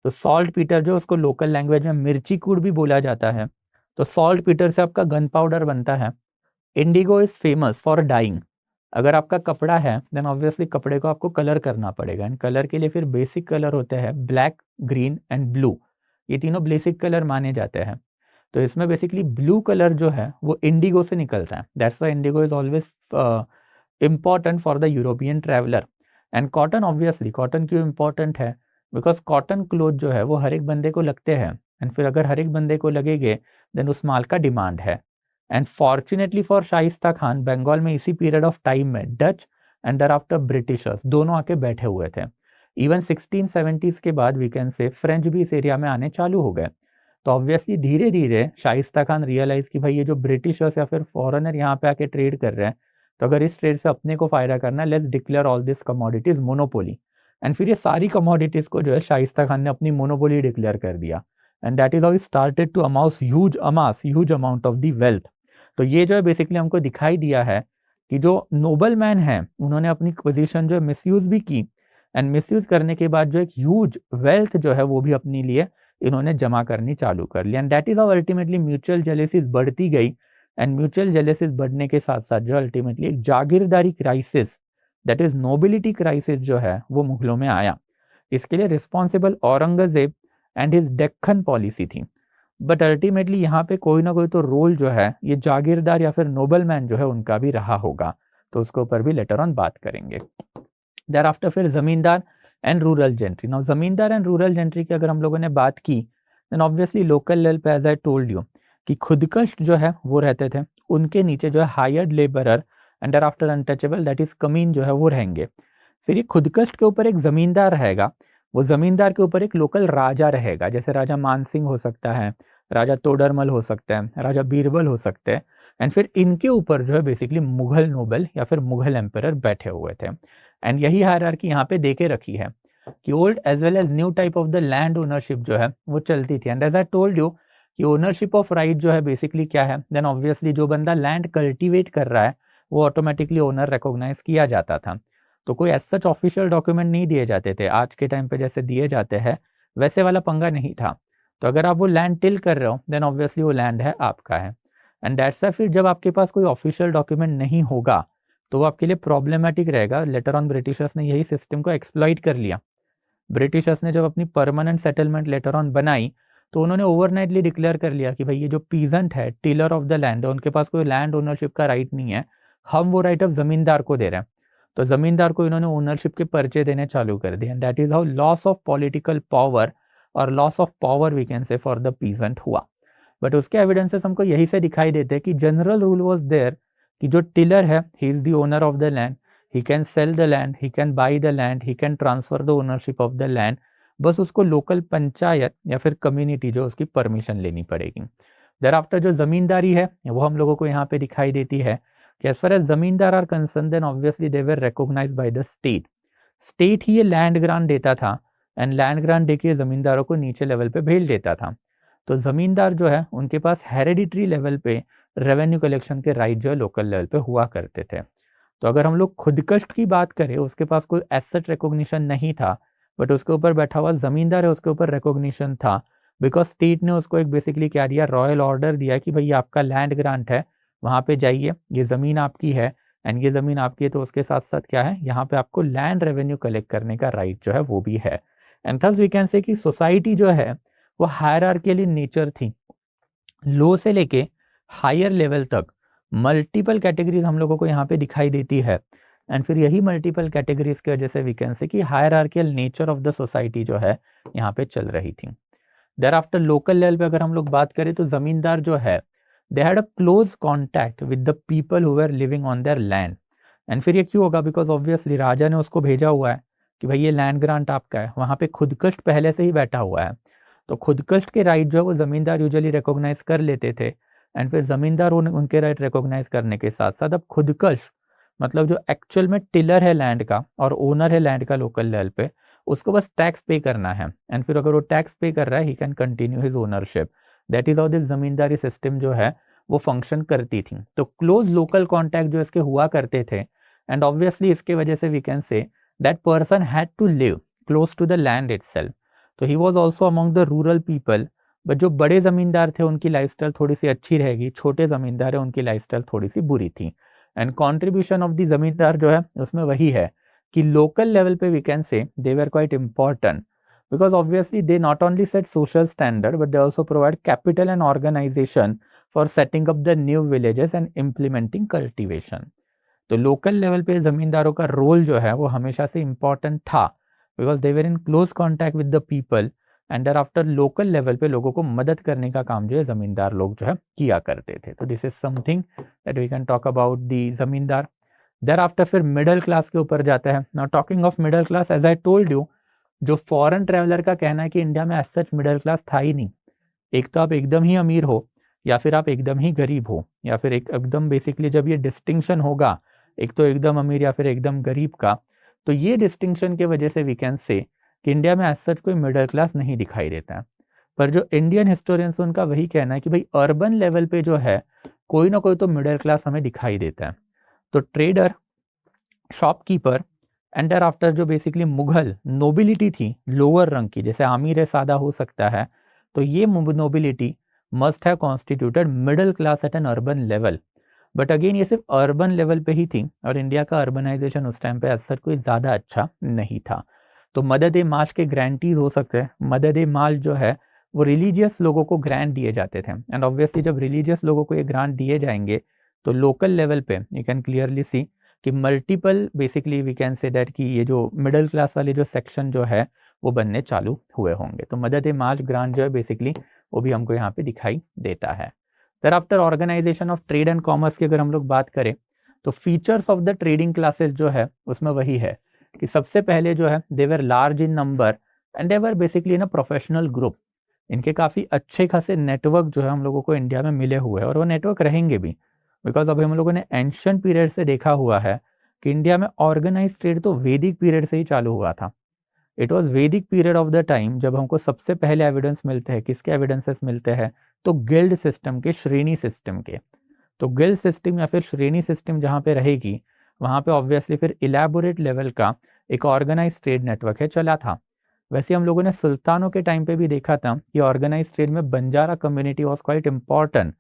Speaker 2: तो सॉल्ट पीटर जो उसको लोकल लैंग्वेज में मिर्ची कूड़ भी बोला जाता है. तो सॉल्ट पीटर से आपका गन पाउडर बनता है. Indigo is famous for dyeing. अगर आपका कपड़ा है देन ऑब्वियसली कपड़े को आपको कलर करना पड़ेगा एंड कलर के लिए फिर बेसिक कलर होते हैं ब्लैक, ग्रीन एंड ब्लू. ये तीनों बेसिक कलर माने जाते हैं. तो इसमें बेसिकली ब्लू कलर जो है वो इंडिगो से निकलता है. That's why Indigo is always important for the European traveller. And cotton, obviously cotton क्यों इम्पॉर्टेंट है? बिकॉज कॉटन क्लोथ जो है वो हर एक बंदे को लगते हैं एंड फिर अगर हर एक बंदे को लगेंगे देन उस माल का डिमांड है. And fortunately for Shaista Khan Bengal में इसी पीरियड ऑफ टाइम में डच एंड आफ्टर ब्रिटिशर्स दोनों आके बैठे हुए थे. इवन 1670s के बाद वी कैन से फ्रेंच भी इस एरिया में आने चालू हो गए. तो ऑब्वियसली धीरे धीरे शाइस्ता खान रियलाइज कि भाई ये जो ब्रिटिशर्स या फिर फॉरेनर यहाँ पे आके ट्रेड कर रहे हैं तो अगर इस ट्रेड से अपने को फायदा करना है let's declare all this commodities monopoly. And फिर ये सारी कमोडिटीज को जो है शाइस्ता खान ने अपनी मोनोपोली डिक्लेयर कर दिया and that is how he started to amass huge amount of the wealth. तो ये जो है बेसिकली हमको दिखाई दिया है कि जो नोबल मैन है उन्होंने अपनी पोजीशन जो है मिसयूज भी की एंड मिसयूज करने के बाद जो एक ह्यूज वेल्थ जो है वो भी अपने लिए इन्होंने जमा करनी चालू कर ली. And that is how ultimately mutual jealousies बढ़ती गई एंड म्यूचुअल जेलेसीज बढ़ने के साथ साथ जो अल्टीमेटली एक jagirdari crisis that is nobility crisis जो है वो मुगलों में आया. इसके लिए responsible Aurangzeb and his Deccan policy थी. बट अल्टीमेटली यहाँ पे कोई ना कोई तो रोल जो है ये जागीरदार या फिर नोबल मैन जो है उनका भी रहा होगा. तो उसके ऊपर भी लेटर ऑन बात करेंगे. देयर आफ्टर फिर जमींदार एंड रूरल जेंट्री. नाउ जमींदार एंड रूरल जेंट्री की अगर हम लोगों ने बात की देन ऑब्वियसली लोकल लेवल पे एज आई टोल्ड यू कि खुदकश जो है वो रहते थे, उनके नीचे जो है hired labourer and there after untouchable that is kamin जो है वो रहेंगे. फिर ये खुदकश के ऊपर एक जमींदार रहेगा, वो जमींदार के ऊपर एक लोकल राजा रहेगा, जैसे राजा मानसिंह हो सकता है राजा तोडरमल हो सकते हैं, राजा बीरबल हो सकते हैं, एंड फिर इनके ऊपर जो है बेसिकली मुगल नोबल या फिर मुगल एम्परर बैठे हुए थे। एंड यही हायरार्की यहाँ पे देके रखी है कि old as well as new type of the land ownership जो है वो चलती थी। And as I told you कि ओनरशिप ऑफ राइट जो है बेसिकली क्या है, देन ऑब्वियसली जो बंदा लैंड कल्टीवेट कर रहा है वो ऑटोमेटिकली ओनर रिकॉग्नाइज किया जाता था। तो कोई एज सच ऑफिशियल डॉक्यूमेंट नहीं दिए जाते थे, आज के टाइम पे जैसे दिए जाते हैं वैसे वाला पंगा नहीं था। तो अगर आप वो लैंड टिल कर रहे हो देन ऑब्वियसली वो लैंड है आपका है। एंड दैट्स वाई फिर जब आपके पास कोई ऑफिशियल डॉक्यूमेंट नहीं होगा तो वो आपके लिए प्रॉब्लमेटिक रहेगा। लेटर ऑन ब्रिटिशर्स ने यही सिस्टम को एक्सप्लॉइट कर लिया। ब्रिटिशर्स ने जब अपनी परमानेंट सेटलमेंट लेटर ऑन बनाई तो उन्होंने ओवरनाइटली डिक्लेयर कर लिया कि भाई ये जो पीजेंट है, टिलर ऑफ द लैंड, उनके पास कोई लैंड ओनरशिप का राइट नहीं है, हम वो राइट ऑफ जमींदार को दे रहे हैं। तो जमींदार को इन्होंने ओनरशिप के पर्चे देने चालू कर दिए। And that is how loss of political power और loss of power we can say for the peasant हुआ। बट उसके एविडेंसेस हमको यही से दिखाई देते हैं कि जनरल रूल वाज देयर कि जो टिलर है he is the owner of the land, he can sell the land, he can buy the land, he can transfer the ownership of the land. बस उसको लोकल पंचायत या फिर community जो उसकी permission लेनी पड़ेगी। देयर आफ्टर जो जमींदारी है वो हम लोगों को यहाँ पे दिखाई देती है कि as far as zamindar are concern then obviously they were recognized by the state. State ही ये लैंड ग्रांट देता था एंड लैंड ग्रांट देके जमींदारों को नीचे लेवल पे भेज देता था। तो जमींदार जो है उनके पास हेरिडिटरी लेवल पे रेवेन्यू कलेक्शन के राइट जो है लोकल लेवल पे हुआ करते थे। तो अगर हम लोग खुदकश्त की बात करें, उसके पास कोई एसेट रिकॉग्निशन नहीं था, बट उसके ऊपर बैठा हुआ जमींदार है उसके ऊपर रिकॉग्निशन था, बिकॉज स्टेट ने उसको एक बेसिकली क्या दिया, रॉयल ऑर्डर दिया कि भाई आपका लैंड ग्रांट है, वहाँ पे जाइए, ये ज़मीन आपकी है एंड ये ज़मीन आपकी है, तो उसके साथ साथ क्या है, यहाँ पे आपको लैंड रेवेन्यू कलेक्ट करने का राइट जो है वो भी है। And thus we can say कि सोसाइटी जो है वो हायरार्कियल इन नेचर थी। लो से लेके हायर लेवल तक मल्टीपल कैटेगरीज हम लोगों को यहाँ पे दिखाई देती है। एंड फिर यही मल्टीपल कैटेगरीज की वजह से वी कैन से कि hierarchical nature of the society जो है यहाँ पे चल रही थी। देयर आफ्टर लोकल लेवल पे अगर हम लोग बात करें तो जमींदार जो है they had a close contact with the people who were living on their land. And फिर ये क्यों होगा, बिकॉज ऑब्वियसली राजा ने उसको भेजा हुआ है कि भाई ये लैंड ग्रांट आपका है, वहाँ पे खुदकश्त पहले से ही बैठा हुआ है। तो खुदकश्त के राइट जो है वो जमींदार यूजुअली रिकॉग्नाइज कर लेते थे। एंड फिर जमींदार उनके राइट रिकॉग्नाइज करने के साथ साथ अब खुदकश मतलब जो एक्चुअल में टिलर है लैंड का और ओनर है लैंड का लोकल लेवल पे, उसको बस टैक्स पे करना है। एंड फिर अगर वो टैक्स पे कर रहा है he can continue his ownership. That is how this zamindari system जो है वो फंक्शन करती थी। तो क्लोज लोकल कॉन्टैक्ट जो इसके हुआ करते थे एंड ऑब्वियसली इसके वजह से we can say that person had to live close to the land itself. तो he was also among the rural people. But जो बड़े ज़मींदार थे उनकी लाइफस्टाइल थोड़ी सी अच्छी रहेगी, छोटे ज़मींदार है उनकी लाइफस्टाइल थोड़ी सी बुरी थी। एंड कंट्रीब्यूशन ऑफ द ज़मींदार जो है उसमें वही है कि लोकल लेवल पे we can say they were quite important because obviously they not only set social standard but they also provide capital and organization for setting up the new villages and implementing cultivation. तो local level पे ज़मींदारों का role जो है वो हमेशा से important था because they were in close contact with the people and there after local level पे लोगों को मदद करने का काम जो है ज़मींदार लोग जो है किया करते थे। तो this is something that we can talk about the zamindar. There after फिर मिडिल क्लास के ऊपर जाता है। Now talking of middle class, as I told you, जो फॉरेन ट्रैवलर का कहना है कि इंडिया में एज सच मिडिल क्लास था ही नहीं। एक तो आप एकदम ही अमीर हो या फिर आप एकदम ही गरीब हो, या फिर एक एकदम बेसिकली जब ये डिस्टिंक्शन होगा एक तो एकदम अमीर या फिर एकदम गरीब का, तो ये डिस्टिंक्शन के वजह से वी कैन से कि इंडिया में एज सच कोई मिडिल क्लास नहीं दिखाई देता है। पर जो इंडियन हिस्टोरियंस उनका वही कहना है कि भाई अर्बन लेवल पे जो है कोई ना कोई तो मिडिल क्लास हमें दिखाई देता है। तो trader, shopkeeper and there after जो बेसिकली मुगल नोबिलिटी थी लोअर रंग की, जैसे आमिर सादा हो सकता है, तो ये nobility must have constituted middle class at an urban level. But again ये सिर्फ अर्बन लेवल पे ही थी और इंडिया का अर्बनाइजेशन उस टाइम पे एज सच कोई ज़्यादा अच्छा नहीं था। तो मदद ए माल के ग्रांटीज हो सकते हैं। मदद ए माल जो है वो रिलीजियस लोगों को ग्रांट दिए जाते थे एंड ऑब्वियसली जब रिलीजियस लोगों को ये ग्रांट दिए जाएंगे तो लोकल लेवल पे यू कैन क्लियरली सी कि multiple basically we can say that कि ये जो मिडिल क्लास वाले जो सेक्शन जो है वो बनने चालू हुए होंगे। तो मदद ए माल ग्रांट जो है बेसिकली वो भी हमको यहाँ पे दिखाई देता है। There after organisation of trade and commerce की अगर हम लोग बात करें तो features of the trading classes जो है उसमें वही है कि सबसे पहले जो है they were large in number and they were basically in a professional group. इनके काफ़ी अच्छे खासे नेटवर्क जो है हम लोगों को इंडिया में मिले हुए हैं, और वो नेटवर्क रहेंगे भी, बिकॉज अभी हम लोगों ने एंशियंट पीरियड से देखा हुआ है कि इंडिया में ऑर्गेनाइज ट्रेड तो वैदिक पीरियड से ही चालू हुआ था। इट वॉज वैदिक पीरियड ऑफ द टाइम जब हमको सबसे पहले एविडेंस मिलते हैं। किसके एविडेंसेस मिलते हैं? तो गिल्ड सिस्टम के, श्रेणी सिस्टम के। तो गिल्ड सिस्टम या फिर श्रेणी सिस्टम जहाँ पे रहेगी, वहाँ पे ऑब्वियसली फिर इलेबोरेट लेवल का एक ऑर्गेनाइज ट्रेड नेटवर्क है चला था। वैसे हम लोगों ने सुल्तानों के टाइम पे भी देखा था कि ऑर्गेनाइज ट्रेड में Banjara community was quite important,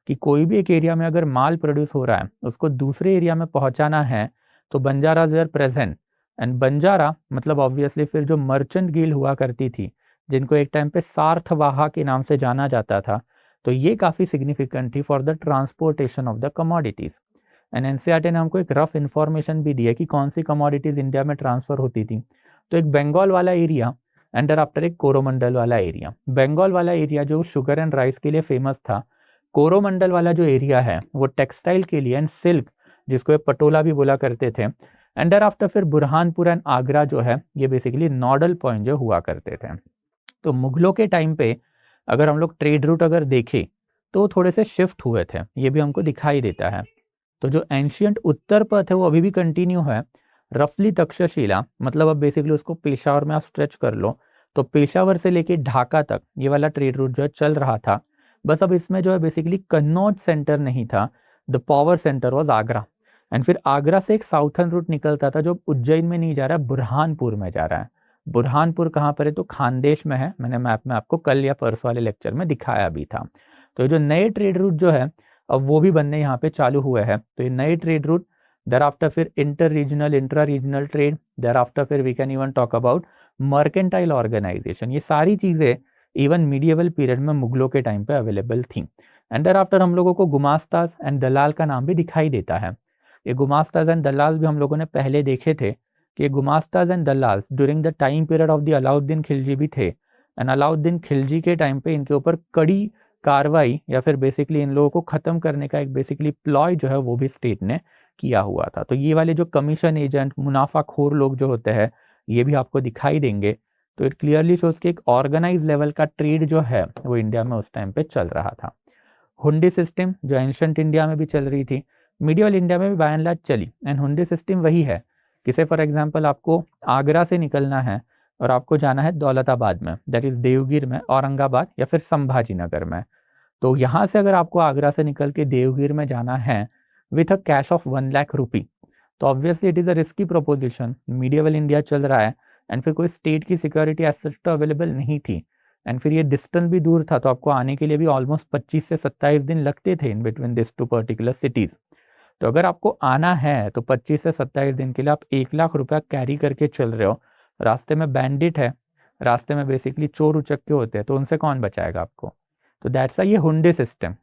Speaker 2: कि कोई भी एक एरिया में अगर माल प्रोड्यूस हो रहा है उसको दूसरे एरिया में पहुंचाना है तो बंजाराज वेयर प्रेजेंट। एंड बंजारा मतलब ऑब्वियसली फिर जो मर्चेंट गिल्ड हुआ करती थी, जिनको एक टाइम पे सार्थवाहा के नाम से जाना जाता था, तो ये काफ़ी सिग्निफिकेंट थी for the transportation of the commodities. And NCERT ने हमको एक रफ इन्फॉर्मेशन भी दी है कि कौन सी कमोडिटीज़ इंडिया में ट्रांसफ़र होती थी। तो एक बंगाल वाला एरिया एंड देयर आफ्टर एक कोरोमंडल वाला एरिया। बंगाल वाला एरिया जो शुगर एंड राइस के लिए फेमस था, कोरोमंडल वाला जो एरिया है वो टेक्सटाइल के लिए एंड सिल्क, जिसको पटोला भी बोला करते थे। एंड देयर आफ्टर फिर बुरहानपुर एंड आगरा जो है ये बेसिकली नॉडल पॉइंट जो हुआ करते थे। तो मुगलों के टाइम पे अगर हम लोग ट्रेड रूट अगर देखें तो थोड़े से शिफ्ट हुए थे, ये भी हमको दिखाई देता है। तो जो एंशियंट उत्तर पथ है वो अभी भी कंटिन्यू है। रफली तक्षशिला मतलब अब बेसिकली उसको पेशावर में आप स्ट्रेच कर लो, तो पेशावर से लेके ढाका तक ये वाला ट्रेड रूट जो है चल रहा था। बस अब इसमें जो है बेसिकली कन्नौज सेंटर नहीं था, the power centre was Agra. And फिर आगरा से एक साउथर्न रूट निकलता था जो उज्जैन में नहीं जा रहा है, बुरहानपुर में जा रहा है। बुरहानपुर कहाँ पर है? तो खानदेश में है। मैंने मैप में आपको कल या परसों वाले लेक्चर में दिखाया भी था। तो ये जो नए ट्रेड रूट जो है अब वो भी बनने यहाँ पे चालू हुए हैं। तो ये नए ट्रेड रूट देर आफ्टर फिर inter regional, intra regional trade, thereafter फिर we can even talk about mercantile organisation. ये सारी चीज़ें इवन मीडिएवल पीरियड में मुगलों के टाइम पे अवेलेबल थी। एंड देर आफ्टर हम लोगों को गुमास्ताज एंड दलाल का नाम भी दिखाई देता है। ये गुमास्ताज एंड दलाल भी हम लोगों ने पहले देखे थे कि gumashtas and dalal during the time period of the Alauddin Khilji भी थे। एंड अलाउद्दीन खिलजी के टाइम पे इनके ऊपर कड़ी कार्रवाई या फिर बेसिकली इन लोगों को ख़त्म करने का एक बेसिकली प्लॉय जो है वो भी स्टेट ने किया हुआ था। तो ये वाले जो कमीशन एजेंट, मुनाफाखोर लोग जो होते हैं ये भी आपको दिखाई देंगे। तो इट क्लियरली शोज कि एक ऑर्गेनाइज लेवल का ट्रेड जो है वो इंडिया में उस टाइम पे चल रहा था। हुंडी सिस्टम जो एंशिएंट इंडिया में भी चल रही थी, मीडियल इंडिया में भी बाय एंड लार्ज चली। एंड हुंडी सिस्टम वही है कि से फॉर एग्जाम्पल आपको आगरा से निकलना है और आपको जाना है दौलताबाद में, दैट इज देवगिर में, औरंगाबाद या फिर संभाजी नगर में। तो यहाँ से अगर आपको आगरा से निकल के देवगिर में जाना है with a cash of 1 lakh rupee, तो obviously it is a risky proposition. Medieval India चल रहा है एंड फिर कोई स्टेट की सिक्योरिटी एज सच तो अवेलेबल नहीं थी। एंड फिर ये डिस्टेंस भी दूर था, तो आपको आने के लिए भी ऑलमोस्ट 25 से 27 दिन लगते थे in between this two particular cities. तो अगर आपको आना है तो 25 से 27 दिन के लिए आप 1 लाख रुपया कैरी करके चल रहे हो। रास्ते में बैंडिट है, रास्ते में बेसिकली चोर उचक्के होते हैं, तो उनसे कौन बचाएगा आपको? तो दैट्स ये हुंडी सिस्टम।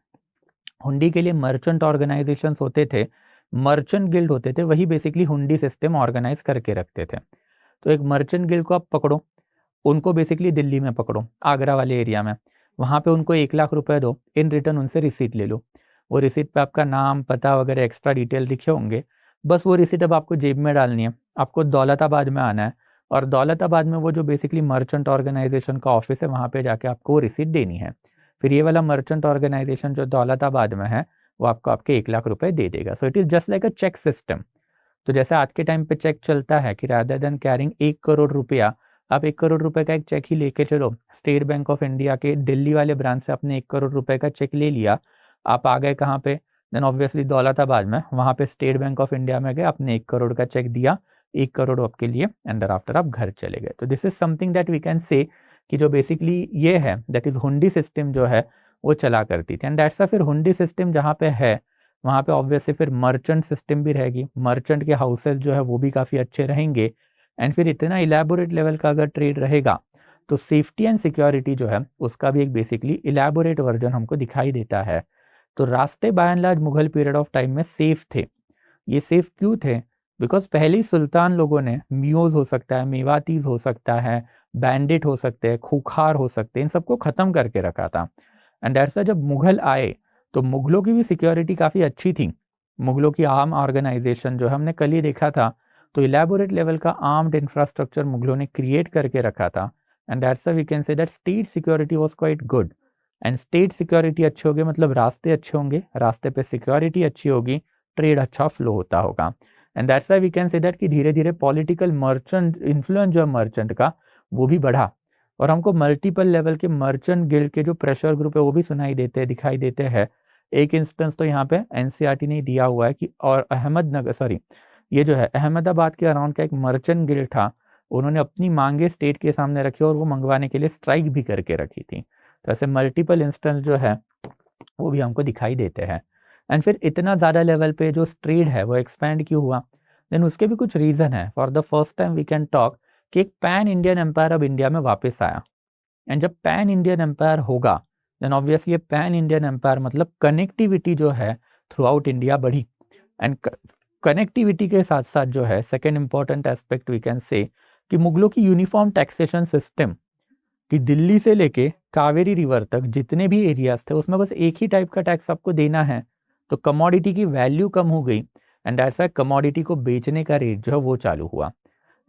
Speaker 2: हुंडी के लिए मर्चेंट ऑर्गेनाइजेशंस होते थे, मर्चेंट गिल्ड होते थे, वही बेसिकली हुंडी सिस्टम ऑर्गेनाइज करके रखते थे। तो एक मर्चेंट गिल्ड को आप पकड़ो, उनको बेसिकली दिल्ली में पकड़ो, आगरा वाले एरिया में, वहाँ पे उनको 1 लाख रुपए दो, इन रिटर्न उनसे रिसीट ले लो। वो रिसीट पे आपका नाम, पता वगैरह एक्स्ट्रा डिटेल लिखे होंगे। बस वो रिसीट अब आपको जेब में डालनी है। आपको दौलताबाद में आना है और दौलताबाद में वो जो बेसिकली मर्चेंट ऑर्गेनाइजेशन का ऑफिस है वहाँ पे जाके आपको वो रिसीट देनी है। फिर ये वाला मर्चेंट ऑर्गेनाइजेशन जो दौलताबाद में है वो आपको आपके 1 लाख रुपए दे देगा। So it is just like a check system. तो जैसे आज के टाइम पे चेक चलता है कि रादर देन कैरिंग 1 करोड़ रुपया, आप 1 करोड़ रुपए का एक चेक ही लेके चलो। स्टेट बैंक ऑफ इंडिया के दिल्ली वाले ब्रांच से आपने 1 करोड़ रुपए का चेक ले लिया, आप आ गए कहाँ पे? देन ऑब्वियसली दौलताबाद में, वहाँ पे स्टेट बैंक ऑफ इंडिया में गए, आपने 1 करोड़ का चेक दिया, 1 करोड़ आपके लिए, एंड आफ्टर आप घर चले गए। तो this is something that we can say कि जो बेसिकली ये है दैट इज हुंडी सिस्टम जो है वो चला करती थी। एंड दैट्स फिर हुंडी सिस्टम जहाँ पे है वहाँ पे ऑब्वियसली फिर मर्चेंट सिस्टम भी रहेगी। मर्चेंट के हाउसेज जो है वो भी काफ़ी अच्छे रहेंगे। एंड फिर इतना इलेबोरेट लेवल का अगर ट्रेड रहेगा तो सेफ्टी एंड सिक्योरिटी जो है उसका भी एक बेसिकली इलेबोरेट वर्जन हमको दिखाई देता है। तो रास्ते by and large Mughal period of time में सेफ थे। ये सेफ क्यों थे? बिकॉज पहले ही सुल्तान लोगों ने मियोज हो सकता है, मेवातीज हो सकता है, बैंडिट हो सकते हैं, खूखार हो सकते हैं, इन सबको ख़त्म करके रखा था। एंड ऐसा जब मुगल आए तो मुगलों की भी सिक्योरिटी काफ़ी अच्छी थी। मुगलों की आर्म ऑर्गेनाइजेशन जो हमने कल ही देखा था, तो इलेबोरेट लेवल का आर्म्ड इंफ्रास्ट्रक्चर मुगलों ने क्रिएट करके रखा था। And that's why we can say that state security was quite good. And state security अच्छे होंगे मतलब रास्ते अच्छे होंगे, रास्ते पे सिक्योरिटी अच्छी होगी, ट्रेड अच्छा फ्लो होता होगा। And that's why we can say that कि धीरे धीरे पॉलिटिकल मर्चेंट इन्फ्लुएंस जो है मर्चेंट का वो भी बढ़ा, और हमको मल्टीपल लेवल के मर्चेंट गिल्ड के जो प्रेशर ग्रुप है वो भी सुनाई देते हैं, दिखाई देते हैं। एक इंस्टेंस तो यहाँ पे एनसीईआरटी ने दिया हुआ है कि और ये जो है अहमदाबाद के अराउंड का एक मर्चेंट गिल्ड था, उन्होंने अपनी मांगे स्टेट के सामने रखी और वो मंगवाने के लिए स्ट्राइक भी करके रखी थी। तो ऐसे मल्टीपल इंस्टेंस जो है वो भी हमको दिखाई देते हैं। एंड फिर इतना ज़्यादा लेवल पे जो ट्रेड है वो एक्सपैंड क्यों हुआ, देन उसके भी कुछ रीज़न है। For the first time we can talk कि एक पैन इंडियन एम्पायर अब इंडिया में वापस आया। एंड जब पैन इंडियन एम्पायर होगा देन ऑब्वियसली ये पैन इंडियन एम्पायर मतलब कनेक्टिविटी जो है थ्रू आउट इंडिया बढ़ी। एंड कनेक्टिविटी के साथ साथ जो है second important aspect we can say कि मुगलों की यूनिफॉर्म टैक्सेशन सिस्टम कि दिल्ली से लेके कावेरी रिवर तक जितने भी एरियाज थे उसमें बस एक ही टाइप का टैक्स आपको देना है, तो कमोडिटी की वैल्यू कम हो गई एंड ऐसा कमोडिटी को बेचने का रेट जो है वो चालू हुआ।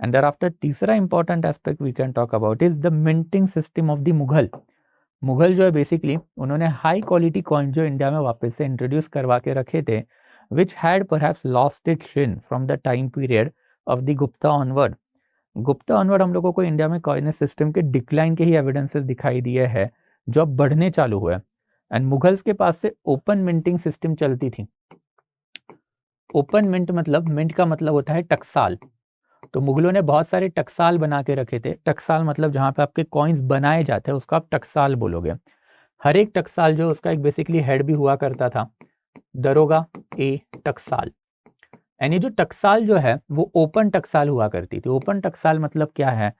Speaker 2: एंड देयर आफ्टर तीसरा important aspect we can talk about is the minting system of the Mughal जो है बेसिकली उन्होंने हाई क्वालिटी कॉइन जो इंडिया में वापस से इंट्रोड्यूस करवा के रखे थे, which had perhaps lost it shine from the time period of the Gupta onward. Gupta onward हम लोगों को इंडिया में कॉइनेज सिस्टम के डिक्लाइन के ही एविडेंसेस दिखाई दिए हैं जो अब बढ़ने चालू हुए। एंड मुगल्स के पास से ओपन मिंटिंग सिस्टम चलती थी। ओपन मिंट मतलब मिंट का मतलब होता है टकसाल, तो मुगलों ने बहुत सारे टकसाल बना के रखे थे। टकसाल मतलब जहाँ पे आपके कॉइन्स बनाए जाते हैं उसको आप टकसाल बोलोगे। हर एक टकसाल जो उसका एक बेसिकली हेड भी हुआ करता था, दरोगा ए टकसाल। यानी जो टकसाल जो है वो ओपन टकसाल हुआ करती थी। ओपन टकसाल मतलब क्या है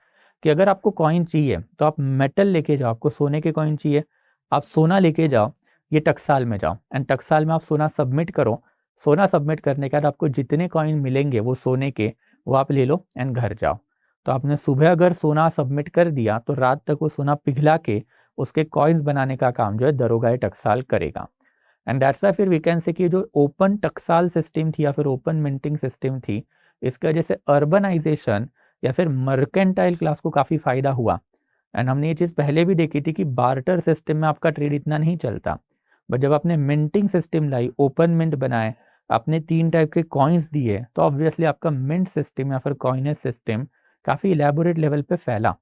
Speaker 2: कि अगर आपको कॉइन चाहिए तो आप मेटल लेके जाओ, आपको सोने के कॉइन चाहिए आप सोना लेके जाओ, ये टकसाल में जाओ एंड टकसाल में आप सोना सबमिट करो। सोना सबमिट करने के बाद आपको जितने कॉइन मिलेंगे वो सोने के वो आप ले लो एंड घर जाओ। तो आपने सुबह अगर सोना सबमिट कर दिया तो रात तक वो सोना पिघला के उसके कॉइन्स बनाने का काम जो है दरोगा टकसाल करेगा। एंड दैट्स व्हाई फिर वी कैन से कि जो ओपन टकसाल सिस्टम थी या फिर ओपन मिंटिंग सिस्टम थी, इसकी वजह से अर्बनाइजेशन या फिर मर्केंटाइल क्लास को काफ़ी फायदा हुआ। एंड हमने ये चीज़ पहले भी देखी थी कि बार्टर सिस्टम में आपका ट्रेड इतना नहीं चलता, बट जब आपने मिंटिंग सिस्टम लाई, ओपन मिंट बनाए, आपने 3 टाइप के कॉइन्स दिए, तो ऑब्वियसली आपका मिंट सिस्टम या फिर कॉइनेज सिस्टम काफ़ी इलेबोरेट लेवल पे फैला।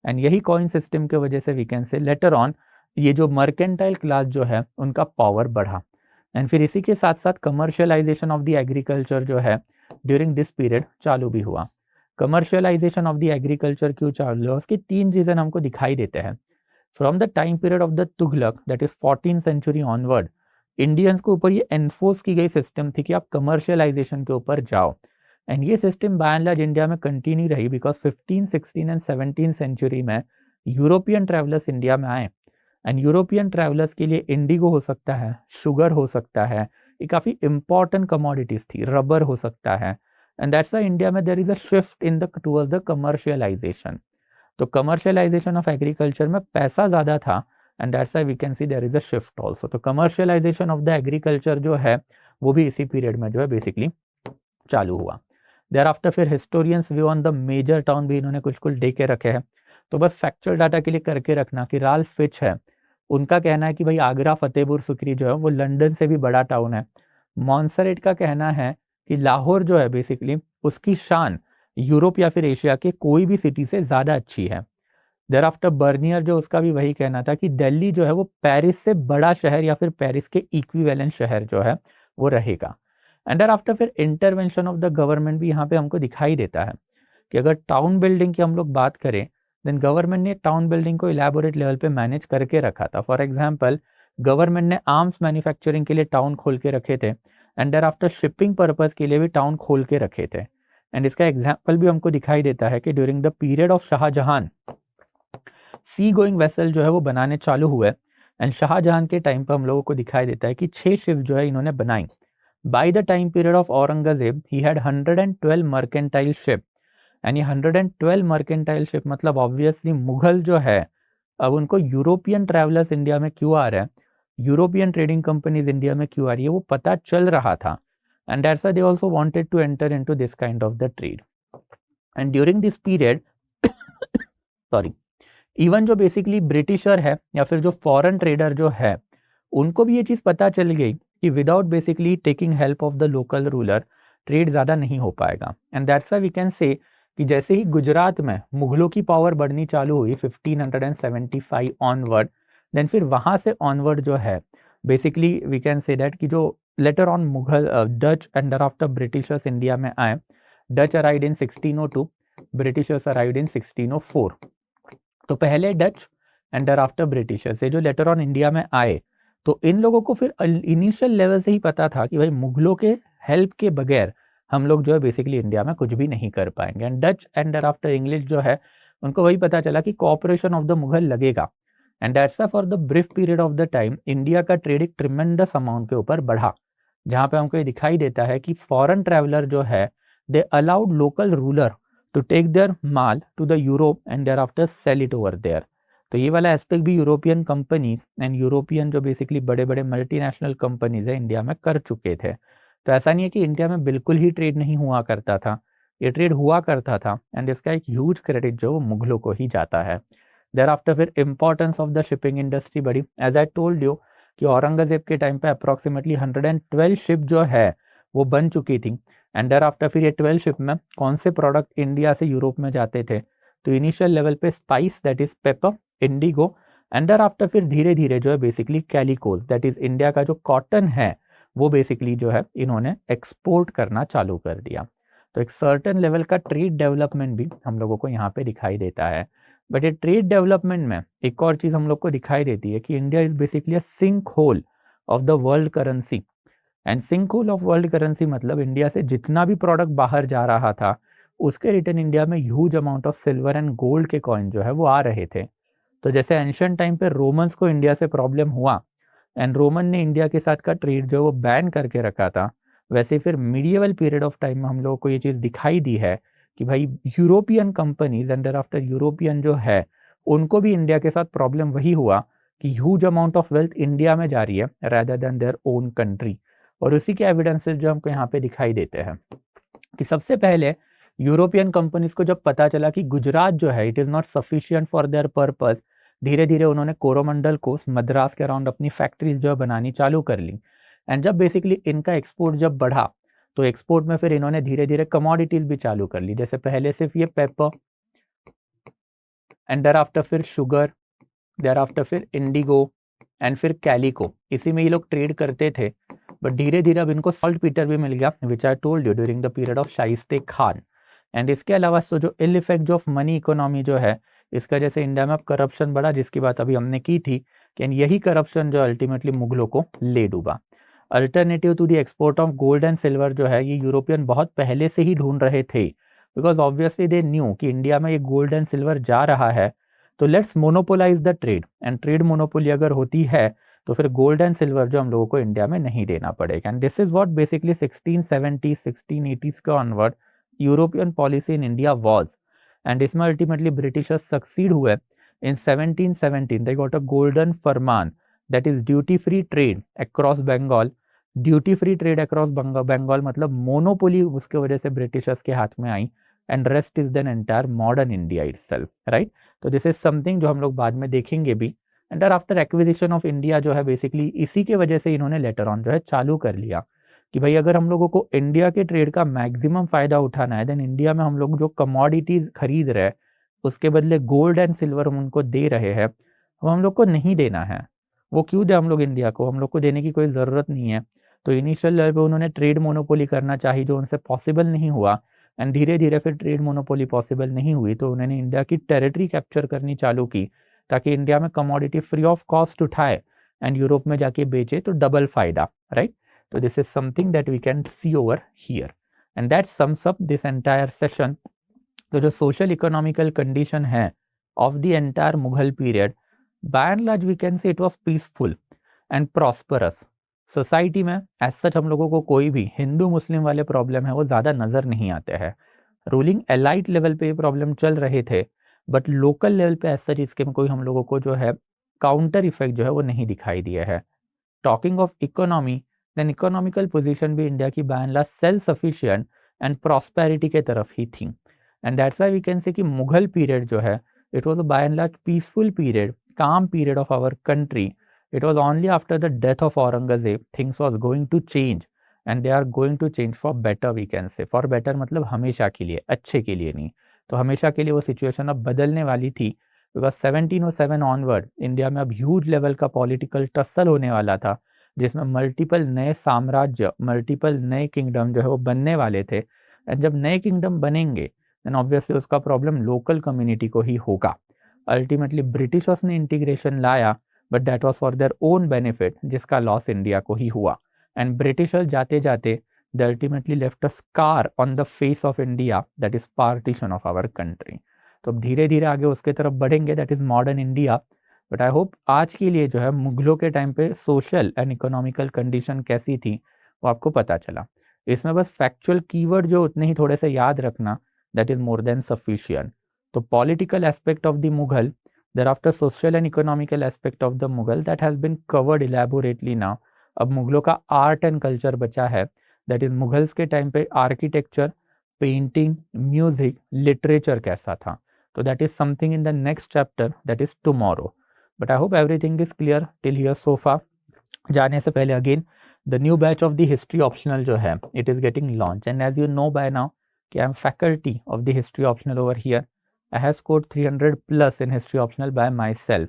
Speaker 2: एंड यही कॉइन सिस्टम की वजह से we can say later on ये जो मर्केंटाइल क्लास जो है उनका पावर बढ़ा। एंड फिर इसी के साथ साथ कमर्शियलाइजेशन ऑफ द एग्रीकल्चर जो है ड्यूरिंग दिस पीरियड चालू भी हुआ। कमर्शियलाइजेशन ऑफ द एग्रीकल्चर क्यों चालू हुआ, उसके 3 रीज़न हमको दिखाई देते हैं। From the time period of the Tughlaq that is 14th century onward, Indians के ऊपर ये एनफोर्स की गई सिस्टम थी कि आप कमर्शियलाइजेशन के ऊपर जाओ। एंड ये system by and large India में कंटिन्यू रही बिकॉज 15, 16 एंड 17 सेंचुरी में यूरोपियन ट्रैवलर्स इंडिया में आए। एंड यूरोपियन ट्रैवलर्स के लिए इंडिगो हो सकता है, शुगर हो सकता है, ये काफ़ी इंपॉर्टेंट कमोडिटीज़ थी, रबर हो सकता है। एंड दैट्स व्हाई इंडिया में there is a shift in the towards the commercialisation. तो कमर्शियलाइजेशन ऑफ एग्रीकल्चर में पैसा ज़्यादा था and that's why we can see there is a shift also. तो कमर्शियलाइजेशन ऑफ द एग्रीकल्चर जो है वो भी इसी पीरियड में जो है बेसिकली चालू हुआ। देयर आफ्टर फिर historians view on the major town भी इन्होंने कुछ दे के रखे हैं, तो बस फैक्चुअल डाटा के लिए करके रखना कि राल्फ फिच है, उनका कहना है कि भाई आगरा फतेहपुर सिकरी जो है वो लंदन से भी बड़ा टाउन है। मॉन्सरेट का कहना है कि लाहौर जो है बेसिकली उसकी शान यूरोप या फिर एशिया के कोई भी सिटी से ज़्यादा अच्छी है। देर आफ्टर बर्नियर जो उसका भी वही कहना था कि दिल्ली जो है वो पेरिस से बड़ा शहर या फिर पेरिस के इक्विवेलेंट शहर जो है वो रहेगा। एंड देर आफ्टर फिर इंटरवेंशन ऑफ द गवर्नमेंट भी यहाँ पे हमको दिखाई देता है कि अगर टाउन बिल्डिंग की हम लोग बात करें देन गवर्नमेंट ने टाउन बिल्डिंग को इलेबोरेट लेवल पे मैनेज करके रखा था। फॉर एग्जांपल गवर्नमेंट ने आर्म्स मैन्युफैक्चरिंग के लिए टाउन खोल के रखे थे and there after shipping purpose के लिए भी टाउन खोल के रखे थे। एंड इसका एग्जाम्पल भी हमको दिखाई देता है कि during the period of Shahjahan sea going vessel जो है वो बनाने चालू हुए। एंड शाहजहां के टाइम पर हम लोगों को दिखाई देता है कि 6 शिप जो है इन्होंने बनाई। Bye the time period of Aurangzeb he had 112 mercantile ship. यानी 112 मर्केंटाइल शिप मतलब ऑब्वियसली मुगल जो है अब उनको यूरोपियन ट्रैवलर्स इंडिया में क्यों आ रहा है, यूरोपियन ट्रेडिंग कंपनीज इंडिया में क्यों आ रही है वो पता चल रहा था। And that's why they also wanted to enter into this kind of the trade. And during this period sorry even जो बेसिकली ब्रिटिशर है या फिर जो फॉरेन ट्रेडर जो है, उनको भी ये चीज़ पता चल गई कि without basically taking help of the local ruler trade ज़्यादा नहीं हो पाएगा। And that's why we can say कि जैसे ही गुजरात में मुगलों की पावर बढ़नी चालू हुई 1575 ऑनवर्ड, देन फिर वहाँ से ऑनवर्ड जो है basically we can say that कि जो later on Mughal Dutch and after Britishers India में आए, Dutch arrived in 1602, Britishers arrived in 1604। तो पहले डच एंड आफ्टर ब्रिटिशर्स से जो लेटर ऑन इंडिया में आए, तो इन लोगों को फिर इनिशियल लेवल से ही पता था कि भाई मुगलों के हेल्प के बगैर हम लोग जो है बेसिकली इंडिया में कुछ भी नहीं कर पाएंगे। And Dutch and after English जो है उनको वही पता चला कि कॉपरेशन ऑफ द मुगल लगेगा। And that's for the brief period of the time India का ट्रेड एक ट्रिमेंडस अमाउंट के ऊपर बढ़ा, जहाँ पे हमको ये दिखाई देता है कि फॉरेन ट्रैवलर जो है they allowed local ruler to take their माल to the Europe and there after sell it over there. तो ये वाला एस्पेक्ट भी यूरोपियन कंपनीज एंड यूरोपियन जो बेसिकली बड़े बड़े मल्टीनेशनल कंपनीज है इंडिया में कर चुके थे। तो ऐसा नहीं है कि इंडिया में बिल्कुल ही ट्रेड नहीं हुआ करता था, ये ट्रेड हुआ करता था। एंड इसका एक ह्यूज क्रेडिट जो वो मुगलों को ही जाता है। देयर आफ्टर फिर importance of the shipping industry बढ़ी। एज आई टोल्ड यू कि औरंगजेब के टाइम पे अप्रॉक्सीमेटली 112 शिप जो है वो बन चुकी थी। एंड देयर आफ्टर फिर ये 12 शिप में कौन से प्रोडक्ट इंडिया से यूरोप में जाते थे, तो इनिशियल लेवल पे spice that is pepper, indigo, and there after फिर धीरे धीरे जो है basically calicoes that is India का जो कॉटन है वो बेसिकली जो है इन्होंने एक्सपोर्ट करना चालू कर दिया। तो एक सर्टेन लेवल का ट्रेड डेवलपमेंट भी हम लोगों को यहाँ पे दिखाई देता है। बट ये ट्रेड डेवलपमेंट में एक और चीज़ हम लोग को दिखाई देती है कि India is basically a sink hole of the world currency. And sink hole of world currency मतलब इंडिया से जितना भी प्रोडक्ट बाहर जा रहा था उसके रिटर्न इंडिया में huge amount of silver and gold के कॉइन जो है वो आ रहे थे। तो जैसे एंशियंट टाइम पे रोमन्स को इंडिया से प्रॉब्लम हुआ एंड रोमन ने इंडिया के साथ का ट्रेड जो वो बैन करके रखा था, वैसे फिर मीडिएवल पीरियड ऑफ टाइम में हम लोगों को ये चीज़ दिखाई दी है कि भाई European companies and after European जो है उनको भी इंडिया के साथ प्रॉब्लम वही हुआ कि huge amount of wealth India में जा रही है rather than their own country. और उसी के एविडेंसेस जो हमको यहाँ पे दिखाई देते हैं कि सबसे पहले यूरोपियन कंपनीज को जब पता चला कि गुजरात जो है it is not sufficient for their purpose, धीरे धीरे उन्होंने कोरोमंडल को मद्रास के अराउंड अपनी फैक्ट्रीज जो है बनानी चालू कर ली। एंड जब बेसिकली इनका एक्सपोर्ट जब बढ़ा तो एक्सपोर्ट में फिर इन्होंने धीरे धीरे कमोडिटीज भी चालू कर ली, जैसे पहले सिर्फ ये पेपर एंड देयर आफ्टर फिर शुगर, देयर आफ्टर फिर इंडिगो एंड फिर कैलिको, इसी में ये लोग ट्रेड करते थे। बट धीरे धीरे अब इनको सॉल्ट पीटर भी मिल गया which I told you during the period of Shaista Khan. And इसके अलावा तो जो ill effect of money economy जो है इस वजह से इंडिया में अब करप्शन बढ़ा, जिसकी बात अभी हमने की थी कि यही करप्शन जो अल्टीमेटली मुगलों को ले डूबा। Alternative to the export of gold and silver जो है ये यूरोपियन बहुत पहले से ही ढूंढ रहे थे, बिकॉज ऑब्वियसली दे न्यू कि इंडिया में ये गोल्ड एंड सिल्वर जा रहा है, तो let's monopolise the trade. And trade monopoly अगर होती है तो फिर गोल्ड एंड सिल्वर जो हम लोगों को इंडिया में नहीं देना पड़ेगा। And this is what basically 1670 1680s के onward European policy in India was. And इसमें अल्टीमेटली ब्रिटिशर्स सक्सीड हुए in 1717 they got a golden farman that is duty free trade across Bengal. Duty free trade across Bengal मतलब monopoly उसके वजह से Britishers के हाथ में आई। And rest is then entire modern India itself, right. तो दिस इज समथिंग जो हम लोग बाद में देखेंगे भी। And after acquisition of India जो है बेसिकली इसी के वजह से इन्होंने लेटर ऑन जो है चालू कर लिया कि भाई अगर हम लोगों को इंडिया के ट्रेड का मैक्सिमम फायदा उठाना है देन इंडिया में हम लोग जो कमोडिटीज खरीद रहे हैं उसके बदले गोल्ड एंड सिल्वर हम उनको दे रहे हैं, वो हम लोग को नहीं देना है। वो क्यों दे हम लोग इंडिया को, हम लोग को देने की कोई ज़रूरत नहीं है। तो इनिशियल लेवल पे उन्होंने ट्रेड मोनोपोली करना चाहिए जो उनसे पॉसिबल नहीं हुआ। एंड धीरे धीरे फिर ट्रेड मोनोपोली पॉसिबल नहीं हुई तो उन्होंने इंडिया की टेरिटरी कैप्चर करनी चालू की ताकि इंडिया में कमोडिटी फ्री ऑफ कॉस्ट उठाए एंड यूरोप में जाके बेचे तो डबल फायदा, right. So this is something that we can see over here, and that sums up this entire session. तो जो social economical condition है of the entire Mughal period, by and large we can say it was peaceful and prosperous. Society में as such हम लोगों को कोई भी हिंदू मुस्लिम वाले प्रॉब्लम है वो ज़्यादा नज़र नहीं आते हैं। रूलिंग एलाइट लेवल पे ये प्रॉब्लम चल रहे थे, बट लोकल लेवल पे एज सच इसके में कोई हम लोगों को जो है काउंटर इफेक्ट जो है वो नहीं दिखाई दिया है। Talking of economy, then economical position भी इंडिया की by and large self sufficient and prosperity के तरफ ही थी। And that's why we can say कि मुगल पीरियड जो है it was a by and large peaceful period, calm period of our country. It was only after the death of Aurangzeb things was going to change, and they are going to change for better, we can say. For better मतलब हमेशा के लिए, अच्छे के लिए नहीं, तो हमेशा के लिए वो सिचुएशन अब बदलने वाली थी, बिकॉज 1707 ऑनवर्ड इंडिया में अब ह्यूज लेवल का पॉलिटिकल टसल होने वाला था, जिसमें मल्टीपल नए साम्राज्य, मल्टीपल नए किंगडम जो है वो बनने वाले थे। एंड जब नए किंगडम बनेंगे देन ऑब्वियसली उसका प्रॉब्लम लोकल कम्युनिटी को ही होगा। अल्टीमेटली ब्रिटिशर्स ने इंटीग्रेशन लाया, but that was for their own benefit, जिसका लॉस इंडिया को ही हुआ। एंड ब्रिटिशर्स जाते जाते they ultimately left a scar on the face of India, that is partition of our country. तो अब धीरे धीरे आगे उसके तरफ बढ़ेंगे, that is modern India. But I hope आज के लिए जो है मुगलों के टाइम पे सोशल एंड इकोनॉमिकल कंडीशन कैसी थी वो आपको पता चला। इसमें बस फैक्चुअल कीवर्ड जो उतने ही थोड़े से याद रखना, that is more than sufficient. तो political aspect of the Mughal, thereafter social and economical aspect of the Mughal, that has been covered elaborately now. अब मुगलों का आर्ट एंड कल्चर बचा है, दैट इज मुगल्स के टाइम पे आर्किटेक्चर, पेंटिंग, म्यूजिक, लिटरेचर कैसा था, तो that is something in the next chapter, that is tomorrow. But I hope everything is clear till here so far. जाने से पहले again the new batch of the history optional जो है it is getting launch, and as you know by now कि I am faculty of the history optional over here. I have scored 300 plus in history optional by myself.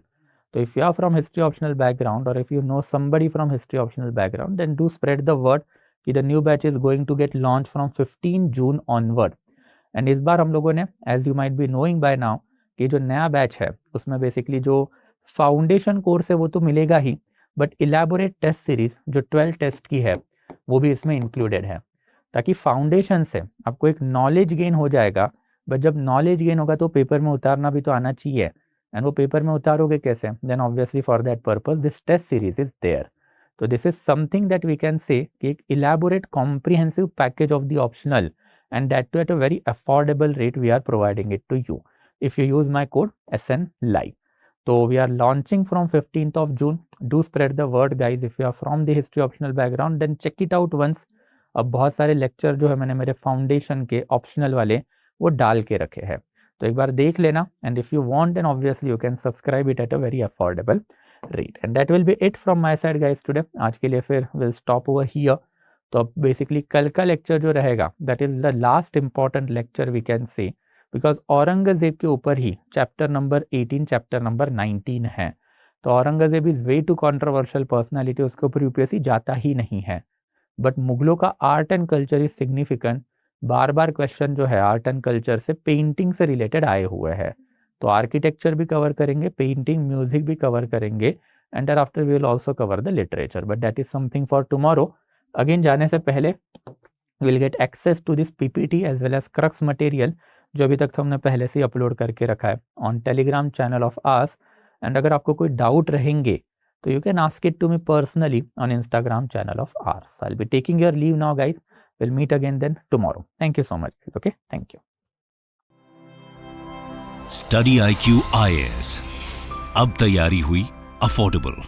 Speaker 2: So if you are from history optional background, or if you know somebody from history optional background, then do spread the word कि the new batch is going to get launched from 15 June onward. And इस बार हम लोगों ने, as you might be knowing by now, कि जो नया batch है उसमें बेसिकली जो फाउंडेशन कोर्स है वो तो मिलेगा ही, बट इलेबोरेट टेस्ट सीरीज जो 12 टेस्ट की है वो भी इसमें इंक्लूडेड है, ताकि फाउंडेशन से आपको एक नॉलेज गेन हो जाएगा। बट जब नॉलेज गेन होगा तो पेपर में उतारना भी तो आना चाहिए, एंड वो पेपर में उतारोगे कैसे, then obviously for that purpose this test series is there. तो this is something that we can say कि एक elaborate comprehensive package of the optional, and that too at a very affordable rate we are providing it to you if you use my code SN Live. तो we are launching from 15th of June. Do spread the word guys, if you are from the history optional background then check it out once. अब बहुत सारे lecture जो है मैंने मेरे foundation के optional वाले वो डाल के रखे हैं, तो एक बार देख लेना, and if you want then obviously you can subscribe it at a very affordable rate. And that will be it from my side guys today. आज के लिए फिर विल स्टॉप ओवर हियर। तो अब बेसिकली कल का लेक्चर जो रहेगा that is the last important lecture we can say, because Aurangzeb के ऊपर ही चैप्टर नंबर 18 चैप्टर नंबर 19 है। तो Aurangzeb is way too controversial personality, उसके ऊपर यूपीएससी जाता ही नहीं है। बट मुगलों का art and culture is significant. बार बार क्वेश्चन जो है आर्ट एंड कल्चर से, पेंटिंग से रिलेटेड आए हुए हैं, तो आर्किटेक्चर भी कवर करेंगे, पेंटिंग, म्यूजिक भी कवर करेंगे, and there after we will also cover the literature, but that is something for tomorrow. Again जाने से पहले will get access to this PPT as well as crux material, जो अभी तक हमने पहले से अपलोड करके रखा है on Telegram channel of ours. And अगर आपको कोई डाउट रहेंगे तो you can ask it to me personally on Instagram channel of ours. I'll be taking your leave now, guys. We'll meet again then tomorrow. Thank you so much. Okay, thank you.
Speaker 1: Study IQ IAS. अब तैयारी हुई affordable.